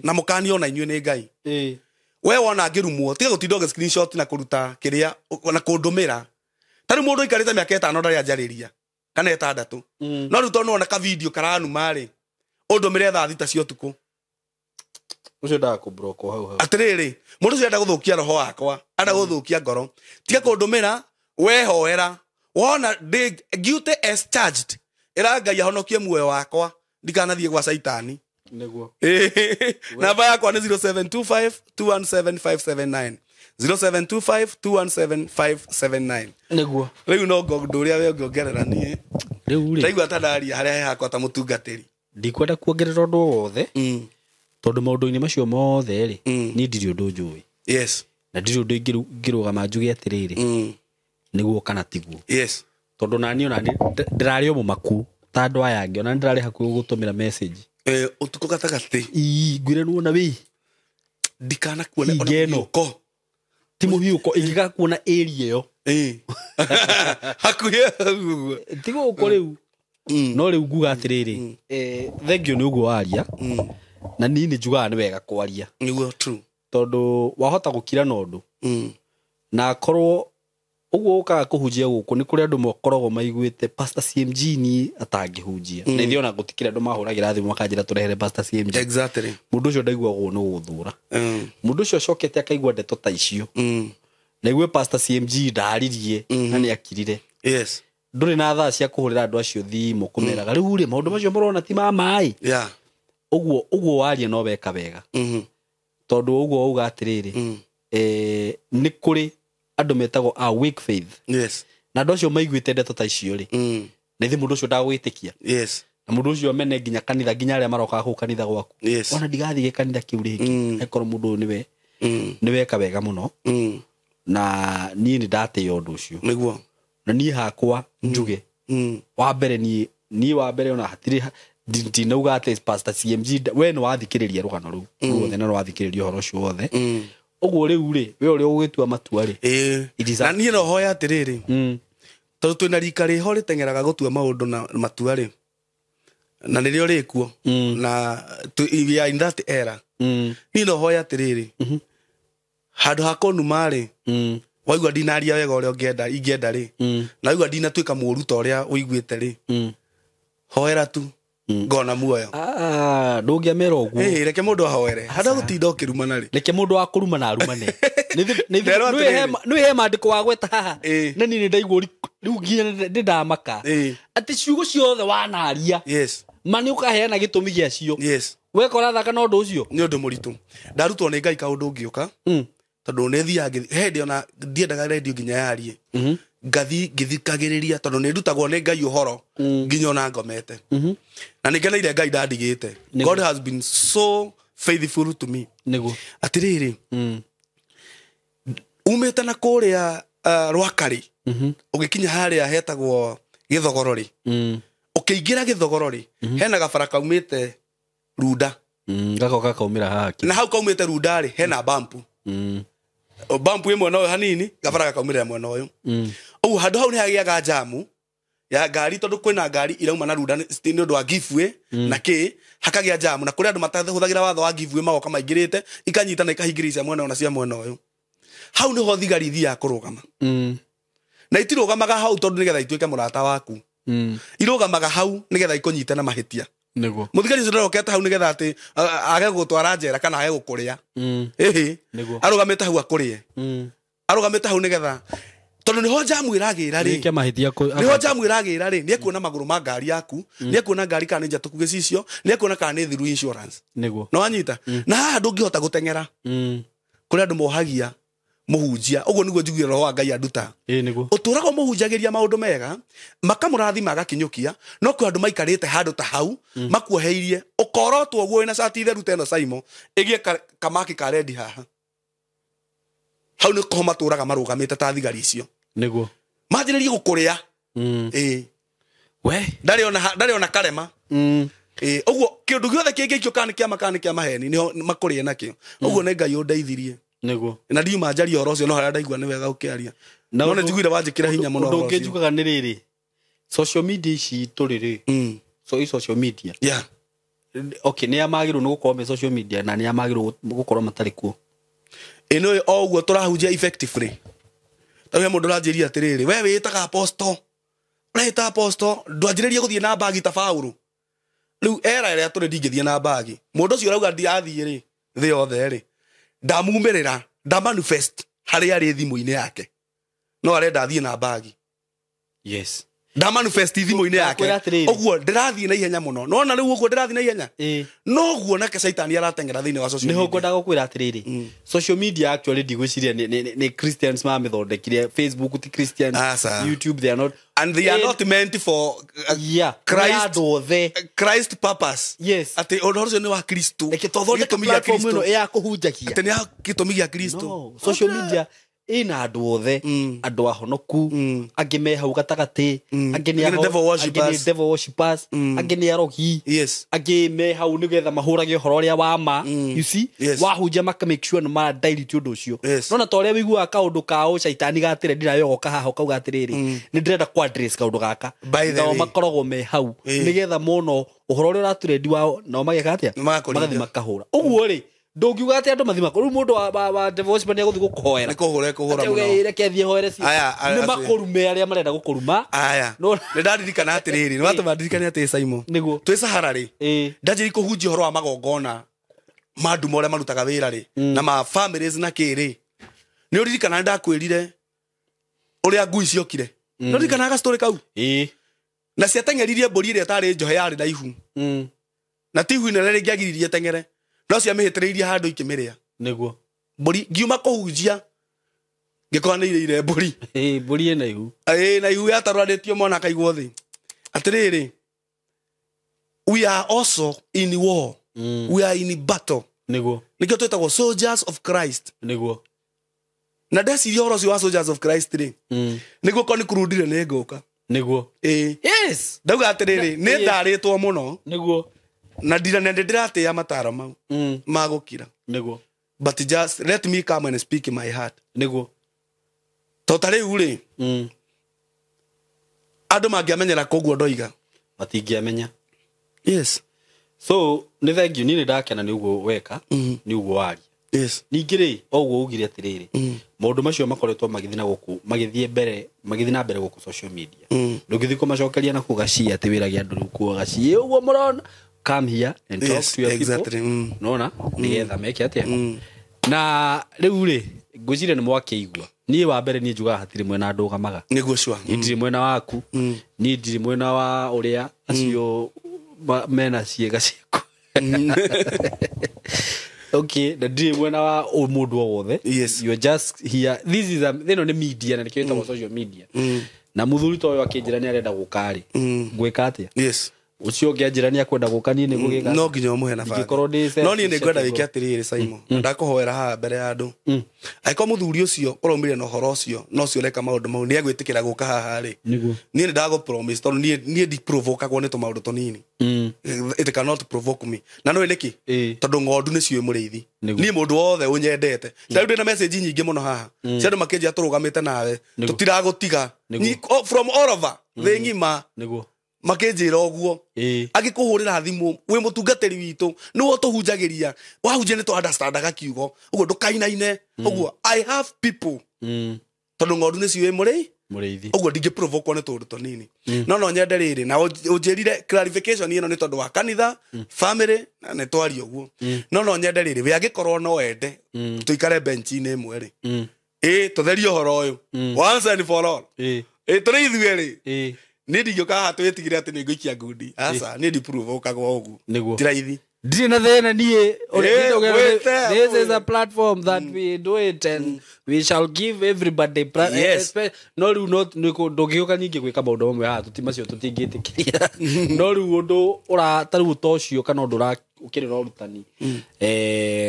na mukania ona inyue ni ngai we wona ngirumwo tiga gutinda ge screenshot na kuruta kiria na kundumira tari mundu ikarite miaka 5 ndari anjariria kana 6 no ruto no ona ka video karanu mari undumire tha thita cio tuku ucio nda ku broko hau atiriri mundu cio enda guthukia roho wakwa enda guthukia ngoro tiga kundumira we hoera wona guilty as charged ira ngai ahonokie muoyo wakwa ndikanathie gwa saitani niguo namba yakwa ni 0725217579 0725217579 niguo riu no ngondu uria we ngiongerera nie riu ri taigua tadaria haria hakwa ta mutungatiri ndikwenda kuongerera undu wothe tondu maundu-ini macio mothe ri ni ndiri undu njui yes na ndiri undu ngirugama njuge atiriri niguo kana tiguo yes tondu nani ona ndirari mumaku ta andu aya angi ona ndirari hakuhi gutumira message utuko gatagati ngwire nuona wi ndikana kuona ona muko timu hiuko ingigakuona area yo hakuhi tigo uko riu no riu nguga atiriri thengio ni uguo waria na nini njugaga ni wega kwaria niguo true tondu wahota gukira na undu na korwo uguo ukaga kuhunjia guku ni kuri andu mokoragwo maiguite pastor CMG ni atangihunjia na ithio na gutikira andu mahuragira thimu makanjira turehere pastor CMG exactly mundu ucio ndaiguagwo no guthura mundu ucio cokete akaigua ndeto ta icio na igue pastor CMG ndaririe na ni akirire yes nduri na thaa cia kuhurira andu acio thimu kumeraga riu ri maundu macio marona ti mamai yeah uguo warie no weka wega tondu uguo uga atiriri ni kuri andu metagwo a weak faith yes na andu acio maiguite ndeto ta icio ri na ithi mundu ucio ndagwitikia yes na mundu ucio mene nginya kanitha nginya aria maroka ku kanitha gwaku yes ona ndigathige kanitha kiu ringi ekoro mundu niwe weka wega muno na nie ni ndate undu ucio niguo na nie hakwa njuge wa mbere nie wa mbere ona hatiri ndinauga ati pastor CMG we no wathikiriria rugano ru ruothe na wathikiriria horo ucio wothe uguo riu ri we uri ugitua matua ri na nie no hoya atiriri tondu twina rika ri ho ritengeraga gutua maundu na matua ri na nirio rikuo na we are in that era nie no hoya atiriri handu hakonu mari waigua ndinaria wega uria ingienda ri na waigua ndinatuika muruta uria uiguite ri hoera tu ngona muoyo ndungiamera uguo reke mundu ahoere hada gutinda ukirumana ri reke mundu wa kurumana arumane ni he mandiko wa gweta haha na ni ndaigua riu nginya ndamaka ati ciugo ciothe wanaria yes mani ukaheana gitumi gia cio yes wekora thaka no ndu ucio ni undu muritu ndarutwo ni ngai kaundu ngiuka tondu ne thiaga hende ona ndiendaga radio nginya yarie ngathi ngithikagiriria tondu ni ndutagwo ni ngai uhoro nginya ona ngomete na nigeneire ngai ndandigite God has been so faithful to me niguo atiriri umete na kuria rwakari ugikinya haria hetagwo githogorori ukiingira githogorori hena gabara kaumite runda gako kaumira haha na hau kaumite runda ri hena bampu bampu imwe no hanini gabara kaumira mwena uyu handu hau ni hagiaga jamu ya ngari tondu kwina ngari irauma na runda ni undu wa giveaway na hakagia jamu na kuri andu matahuthagira watho wa giveaway magoka maingirite ikanyitana ikahingirisha mwena ona cia mwena uyu hau niho thigari thia kurugama na itirugamaga hau tondu nigetha ituike murata waku irugamaga hau nigetha ikunyite na mahitia niguo muthigari ucio ndarokete hau nigetha ati age gutwara njera kana age gukuria niguo arugamite hau akurie arugamite hau nigetha tondu niho jamu iragira ri ke mahitia niho jamu iragira ri niekuona maguru ma ngari yaku niekuona ngari kana nja tukuge cicio niekuona kana ni through insurance niguo no anyita na haha ndungihota gutengera kuri andu mohagia muhunjia uguo niguo njiguire roho wa Ngai anduta niguo uturaga muhunjagiria maundu mega makamurathima agakinyukia no ku andu maikarite handu ta hau makuoheirie ukorotwo uguo ina cati theru teno SYMO igie kamaki ka rendi haha hau ni ko maturaga marugamite ta thigari icio niguo manjiririe gukuria we ndari ona karema uguo kindu giothe kingiikio kana kia maheni niho makurie nakio uguo ne Ngai undeithirie niguo na ndiuma njari oro cio no haria ndaigua ni wega ukiaria no ne njiguire wanjikira hinya muno ndo ngijukaga ni riri social media ici turiri so i social media okay ni amagiru ni gukorwo me social media na ni amagiru gukorwo matari kuo ino oguo turahunjia effectively tawe mundu ranjiria atiriri we witaga apostle reta apostle ndwanjiririe guthie na bagi ta Paulo riu era ria turi ndingithie na bagi mundu ucio rauga ndiathie ri thi othe ri ndamumirira nda manifest hari ari thimu-ini yake no arenda athie na bagi nda manifest thimu-ini yake oguo ndirathie na ihenya muno no na riu oguo ndirathie na ihenya no oguo nake saitani aratengera thiini wa social media niho ngwendaga gukwira atiriri social media actually ndigwiciria ni Christians mamithondekire Facebook ti Christians YouTube they are not and they are not meant for Christ purpose ati onorizo ni wa Kristo ekitothondeka platform ino ya kuhunjakia ati ni gitumigia Kristo social media ina andu othe andu ahonoku angi me hau gatagati angi ni devil worshippers angi ni arogi angi me hau nigetha mahurage uhoro ria wa ma you see wahunja maka make sure no ma dilute undu ucio no na toria wigua kaundu kao shaitani gatire ndirayo kaha kauga atiriri ni ndirenda kwa address kaundu gaka no makorogwo me hau nigetha muno uhoro ria raturendi wao no mageka atia magathi makahura uguo ri ndungiuga ati andu mathima riu mundu wa devotion ni aguthi gukuhoera kuhura muno reke thie hoere ci ni makurume aria marenda gukuruma no ni ndaririkana atiriri ni watu mandirikane ati SYMO twi Sahara ri ndanjiri kuhunjia horo wa magongona mandu more marutaga wira ri na ma families na kiri ni uririkana ndakwirire uria ngui ciokire ni uririkana ga story kau na ciatengeririe mburi iria tari njohe yari na ihu na tihu ina riri ngiagiririe tengere no cia mihitiriirie handu ikimiria niguo mburi ngiuma kuhunjia ngikora ni ire mburi mburi ina ihu na ihu yatarwaritio mona kaigwo thi atiriri we are also in war we are in battle niguo nikio twetagwo soldiers of Christ niguo na ndeciria horo cio wa soldiers of Christ ri niguo koni kurundire ni nguka niguo yes ndauga atiriri ni ndaritwo muno niguo na ndirate ya mataro mau magukira niguo but just let me come and speak in my heart niguo totally uri andu mangiamenyera koguo ndoiga matingiamenya yes so ni thank you ni ndakena ni uguo weka ni uguo wari ningiri oguo ugire atiriri maundu macio makoretwo magithina guku magithie na mbere guku social media ndugithi kumacokeria na kugacia ati wiragia andu kugacia uguo murona come here and talk to your people nona nigetha meke atia na riu ri ngwicire ni mwakeigua nie wa mbere nie njuga hatiri mwena ndugamaga niguo cwa ndiri mwena waku nie ndiri mwena wa uria acio mena ciega ciku okay the dream mwena wa mundu wothe you are just here this is theno ni media na nikiita social media na muthuri to yo akinjira ni arenda gukari gwika atia ucio ngianjira ni akwenda gukani ni gugika no nginya umuhe nafasi no ni ngwenda wiki atiriri SYMO ndakuhoera ha mbere ya andu aiko muthuri ucio uromire no horo ucio no cio reka maundu mau ni agwitikira guka haha ri ni ndago promise to ni di provoke kwa ni to maundu tonini it cannot provoke me na no niki tondu ngondu ni cio muriithi ni mundu wothe unyendete sai ndina message nyingi muno haha ciandu makenjia turugamite nawe tutiragutiga from all over the ngima niguo makenjira oguo agikuhurira thimu wi mutungatiri witu niwo tuhunjagiria wahunjia ni to understand gakiugo uguo ndukainaine uguo I have people tondu ngondu ni ciwe muri Mũrĩithi. Uguo ndingi provoke ne tundu tonini. No nyende riri na unjirire clarification ino ni tondu wa kanitha, family na ne twari uguo. No nyende riri we agikorwo no ende tuikare bench ine imwe ri. Tutherio horo uyu. Once and for all. Turi ithuĩ ri. Ni ndingĩũka haha twĩtigĩre atĩ nĩ ngũikia ngundi. Aca ni ndi provoke agwo uguo. Ndiraithi. Ndirĩ na thĩna niĩ. This is a platform that we do it and we shall give everybody no rĩu ndũngĩũka ningĩ gwĩka maũndũ mamwe haha tũti macio tũtingĩtĩkĩria. No rĩu ũndũ ũratarĩu ta ũcio kana ũndũ ũkĩrĩ na ũrutani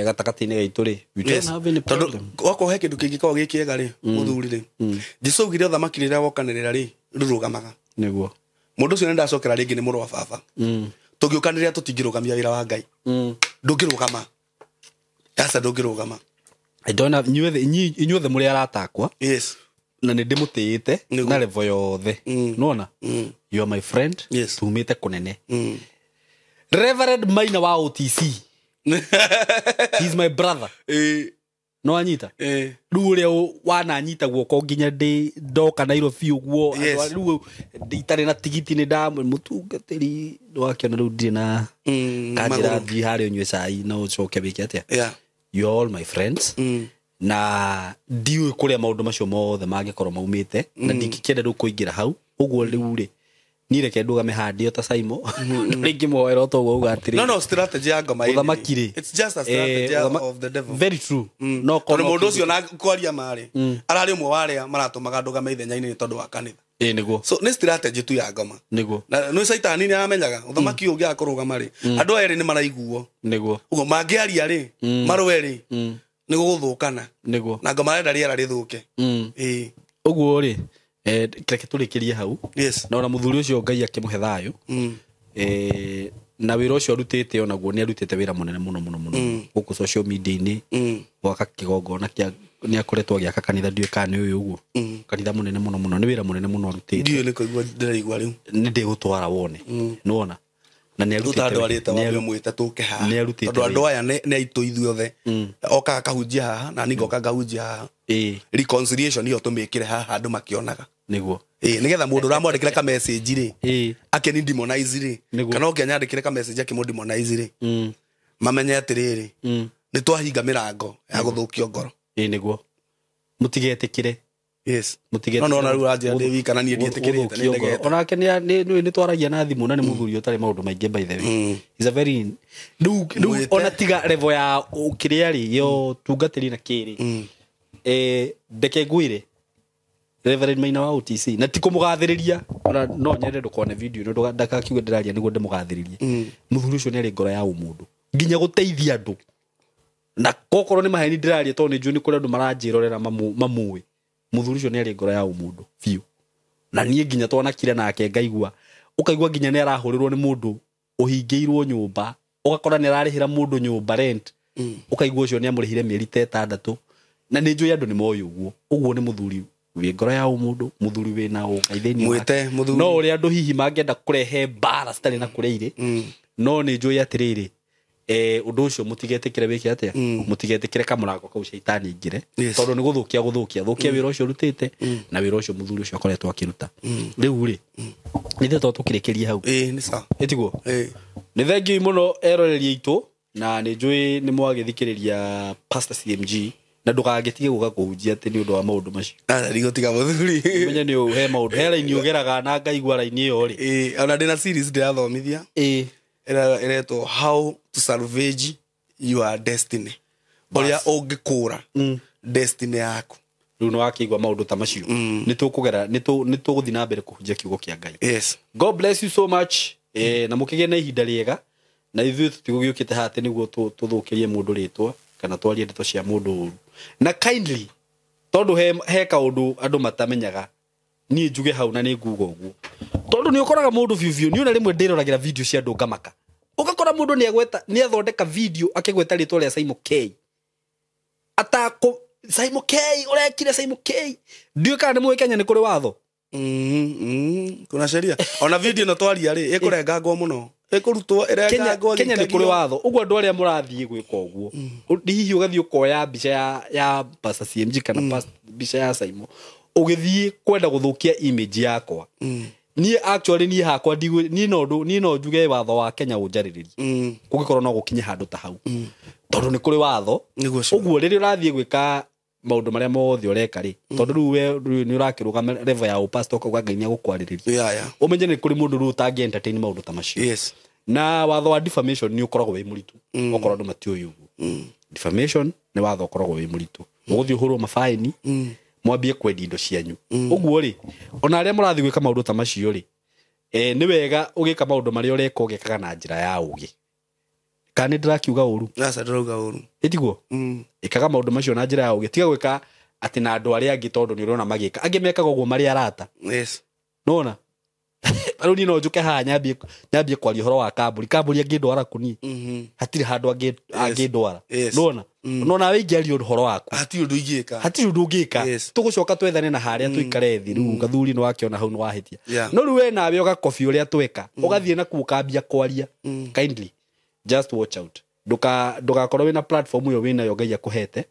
gatagatĩ-inĩ gaitũ rĩ, we don't have any problem. Wako he kĩndũ kĩngĩkorwo gĩ kĩega rĩ, mũthuri rĩ, Jesũ augire ũthamaki rĩrĩa wokanĩrĩra rĩ rũrũgamaga. Nĩguo Mũndũ ũcio nĩndacokera rĩngĩ nĩ mũrũ wa baba. Tũngĩũkanĩrĩra tũtingĩrũgamia wĩra wa Ngai. Ndũngĩrũgama. Aca ndũngĩrũgama. I don't have inyuothe mũrĩ aratakwa. Yes. Na nĩ ndĩmũtĩĩte na level yothe. Nona? You are my friend. Tumĩte kũnene. Reverend Maina wa OTC. He's my brother. No anyita. Rĩu ũrĩa wananyita guoko nginya ndoka Nairobi ũguo. Rĩu itarĩ na tigiti nĩ mũtungatĩri wakĩona rĩu ndirĩ na kanjĩra thiĩ harĩa ũnyue cai na ũcoke wĩke atĩa. You are all my friends. Na ndiũĩ kũrĩa maũndũ macio mothe mangĩkorwo maumĩte na ndingĩkĩenda rĩu kũingĩra hau. Ũguo rĩu rĩ ni reke ndugame handio ta SYMO rĩngĩ moero toguo uga atĩrĩ. No strategy ya ngoma ĩno. It's just a strategy of the devil. Very true. No kono mũndũ ũcio na kwaria marĩ ararĩ ũmwe warĩa maratũmaga ndugame ithenya-inĩ tondũ wa kanitha. Nĩguo. So nĩ strategy tu ya ngoma. Nĩguo. Na nĩ caitani nĩ aramenyaga ũthamaki ũyũ ũngĩaga kũrũgama rĩ andũ erĩ nĩ maraiguo. Nĩguo. Ũguo mangĩaria rĩ marũe rĩ nĩ gũgũthũkana. Nĩguo. Na ngoma rĩenda rĩera rĩthũke. Ũguo rĩ reke tũrĩkĩrie hau. Na ona mũthuri ũcio Ngai akĩmũhe thayũ. Na wĩra ũcio arutĩte onaguo nĩ arutĩte wĩra mũnene mũno mũno mũno gũkũ social media-inĩ gwaka kĩgongona kĩa nĩ akoretwo agĩaka kanitha ndiũĩ kana nĩ ũyũ ũguo kanitha mũnene mũno mũno nĩ wĩra mũnene mũno arutĩte. Ndiũĩ nĩ kũigua ndĩraigua rĩu nĩ ndĩgũtwara wone nĩwona na nĩ arutĩte twarĩte wa mwĩte tũke haha tondũ andũ aya nĩ aitũ ithuothe okaga kahunjia haha na niĩ ngoka ngahunjia haha reconciliation iyo tũmĩkĩre haha andũ makĩonaga. Nĩguo. Nĩgetha mũndũ ũramwandĩkĩra ka message rĩ akĩni demonize rĩ kana ũngĩanyandĩkĩre ka message akĩmũdemonize rĩ mamenye atĩrĩrĩ nĩ twahinga mĩrango ya gũthũkio ngoro. Nĩguo. Mũtigetĩkĩre. Mũtigetĩkĩre. No rĩu ranjĩa ndĩ wika na niĩ ndiĩtĩkĩrĩte nĩ ndegete. Onake nĩ twaragia na thimũ na nĩ mũthuri ũtarĩ maũndũ maingĩ by the way. Is a very rĩu ona tiga level ya ũkĩrĩa rĩ yo tungatĩri na kĩrĩ. Ndeke ngwĩre Reverend Maina wa OTC na ti kũmũgathĩrĩria no nyende ndũkone video ĩno ndakakiuge ndĩraria nĩguo ndĩmũgathĩrĩrie. Mũthuri ũcio nĩ arĩ ngoro ya ũmũndũ nginya gũteithia andũ na kokorwo nĩ maheni ndĩraria tondũ nĩ njũĩ nĩ kũrĩ andũ maranjĩrorera mamũĩ. Mũthuri ũcio nĩ arĩ ngoro ya ũmũndũ biũ na niĩ nginya twanakire nake ngaigua ũkaigua nginya nĩ arahũrĩrwo nĩ mũndũ ũhingĩirwo nyũmba ũgakora nĩ ararĩhĩra mũndũ nyũmba rent ũkaigua ũcio nĩ amũrĩhire mĩeri 6 na nĩ njũĩ andũ nĩ moĩ ũguo nĩ mũthuri wĩ ngoro ya ũmũndũ mũthuri wĩna ũngeithĩni mwĩte mũthuri no ũrĩa andũ hihi mangĩenda kũrehe mbara citarĩ na kũrĩa irĩ no nĩ njũĩ atĩrĩrĩ ũndũ ũcio mũtigetĩkĩre wĩke atĩa mũtigetĩkĩre kamũrango kau caitani ingĩre tondũ nĩ gũthũkia wĩra ũcio rutĩte na wĩra ũcio mũthuri ũcio akoretwo akĩruta. Rĩu rĩ nĩ thetwo tũkĩrĩkĩrie hau nĩ sawa ĩtiguo nĩ thengiũ mũno eroreri aitũ na nĩ njũĩ nĩ mwagĩthikĩrĩria Pastor CMG na ndũgagĩtige gũka kũhunjia atĩ nĩ ũndũ wa maũndũ macio. Ndigũtiga mũthuri menye nĩ ũhe maũndũ he raini ũgeraga na ngaigua raini ĩyo rĩ ona ndĩ na series ndĩrathomithia ĩretwo how to salvage your destiny ũrĩa ũngĩkũra destiny yaku. Rĩu nĩ wakĩigua maũndũ ta macio nĩ tũgũthiĩ na mbere kũhunjia kiugo kĩa Ngai. God bless you so much na mũkĩgĩe na ihinda rĩega na ithuĩ tũtigũgĩũkĩte haha atĩ nĩguo tũthũkĩrie mũndũ rĩtwa kana twarie ndeto cia mũndũ ũru na kindly tondũ he kaũndũ andũ matamenyaga niĩ njuge hau na nĩ nguga ũguo tondũ nĩ ũkoraga mũndũ biũ niĩ ona rĩmwe ndĩroragĩra video cia andũ ngamaka ũgakora mũndũ nĩ athondeka video akĩgweta rĩtwa rĩa SYMO K SYMO K ũrekire SYMO K ndiũĩ kana nĩ mũĩ Kenya nĩ kũrĩ watho kuna sheria ona video ĩno twaria rĩ ĩkũrengangwo mũno ĩkũrutwo ĩrengangwo Kenya nĩ kũrĩ watho ũguo andũ arĩa mũrathiĩ gwĩka ũguo hihi ũgathiĩ ũkoya mbica ya Pastor CMG kana mbica ya SYMO ugithie kwenda guthukia image yakwa ni actually ni hakwa ni no njuge watho wa Kenya unjariririe kugikorwo no gukinye handu ta hau tondu ni kuri watho uguo riri urathie gwika maundu maria mothe ureka ri tondu riu ni urakiruga level ya pastor ko gwagainia gukwariria umenye ni kuri mundu ru utangi entertain maundu ta macio na watho wa defamation ni ukoragwo wi muritu ukorwo andu matioyu defamation ni watho ukoragwo wi muritu uguthie uhurwo mafaini mwambie kwendi indo cianyu uguo ri ona aria murathi gwika maundu ta macio ri ni wega ugika maundu maria ureka ugikaga na njira ya ugi kana ndirakiuga uru asa ndiraga uru itiguo ikaga maundu macio na njira ya ugi tiga gwika ati na andu aria angi tondu ni urona magika angi mekaga uguo maria arata nona aro ni no njuke ha nyambie kwari horo wa kamburi angindwara kuni hatiri handu angindwara nona we ingiari horo waku hatiri undu ungika tugucoka twethane na haria tuikare thi riu gathuri no wakiona hau no wahitia no riu we nawe ugakobi uria tweka ugathie na kukambia kwaria kindly just watch out ndugakorwo wina platform yo wina yo Ngai akuhete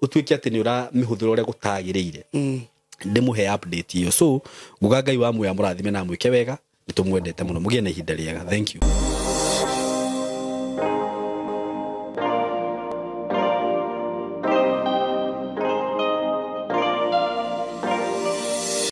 utuike ati ni ura mihuthiro uria gutagiriire ndimuhe update iyo so nguga Ngai wa muya murathime na mwike wega nitumwendete muno mugie na ihinda riega thank you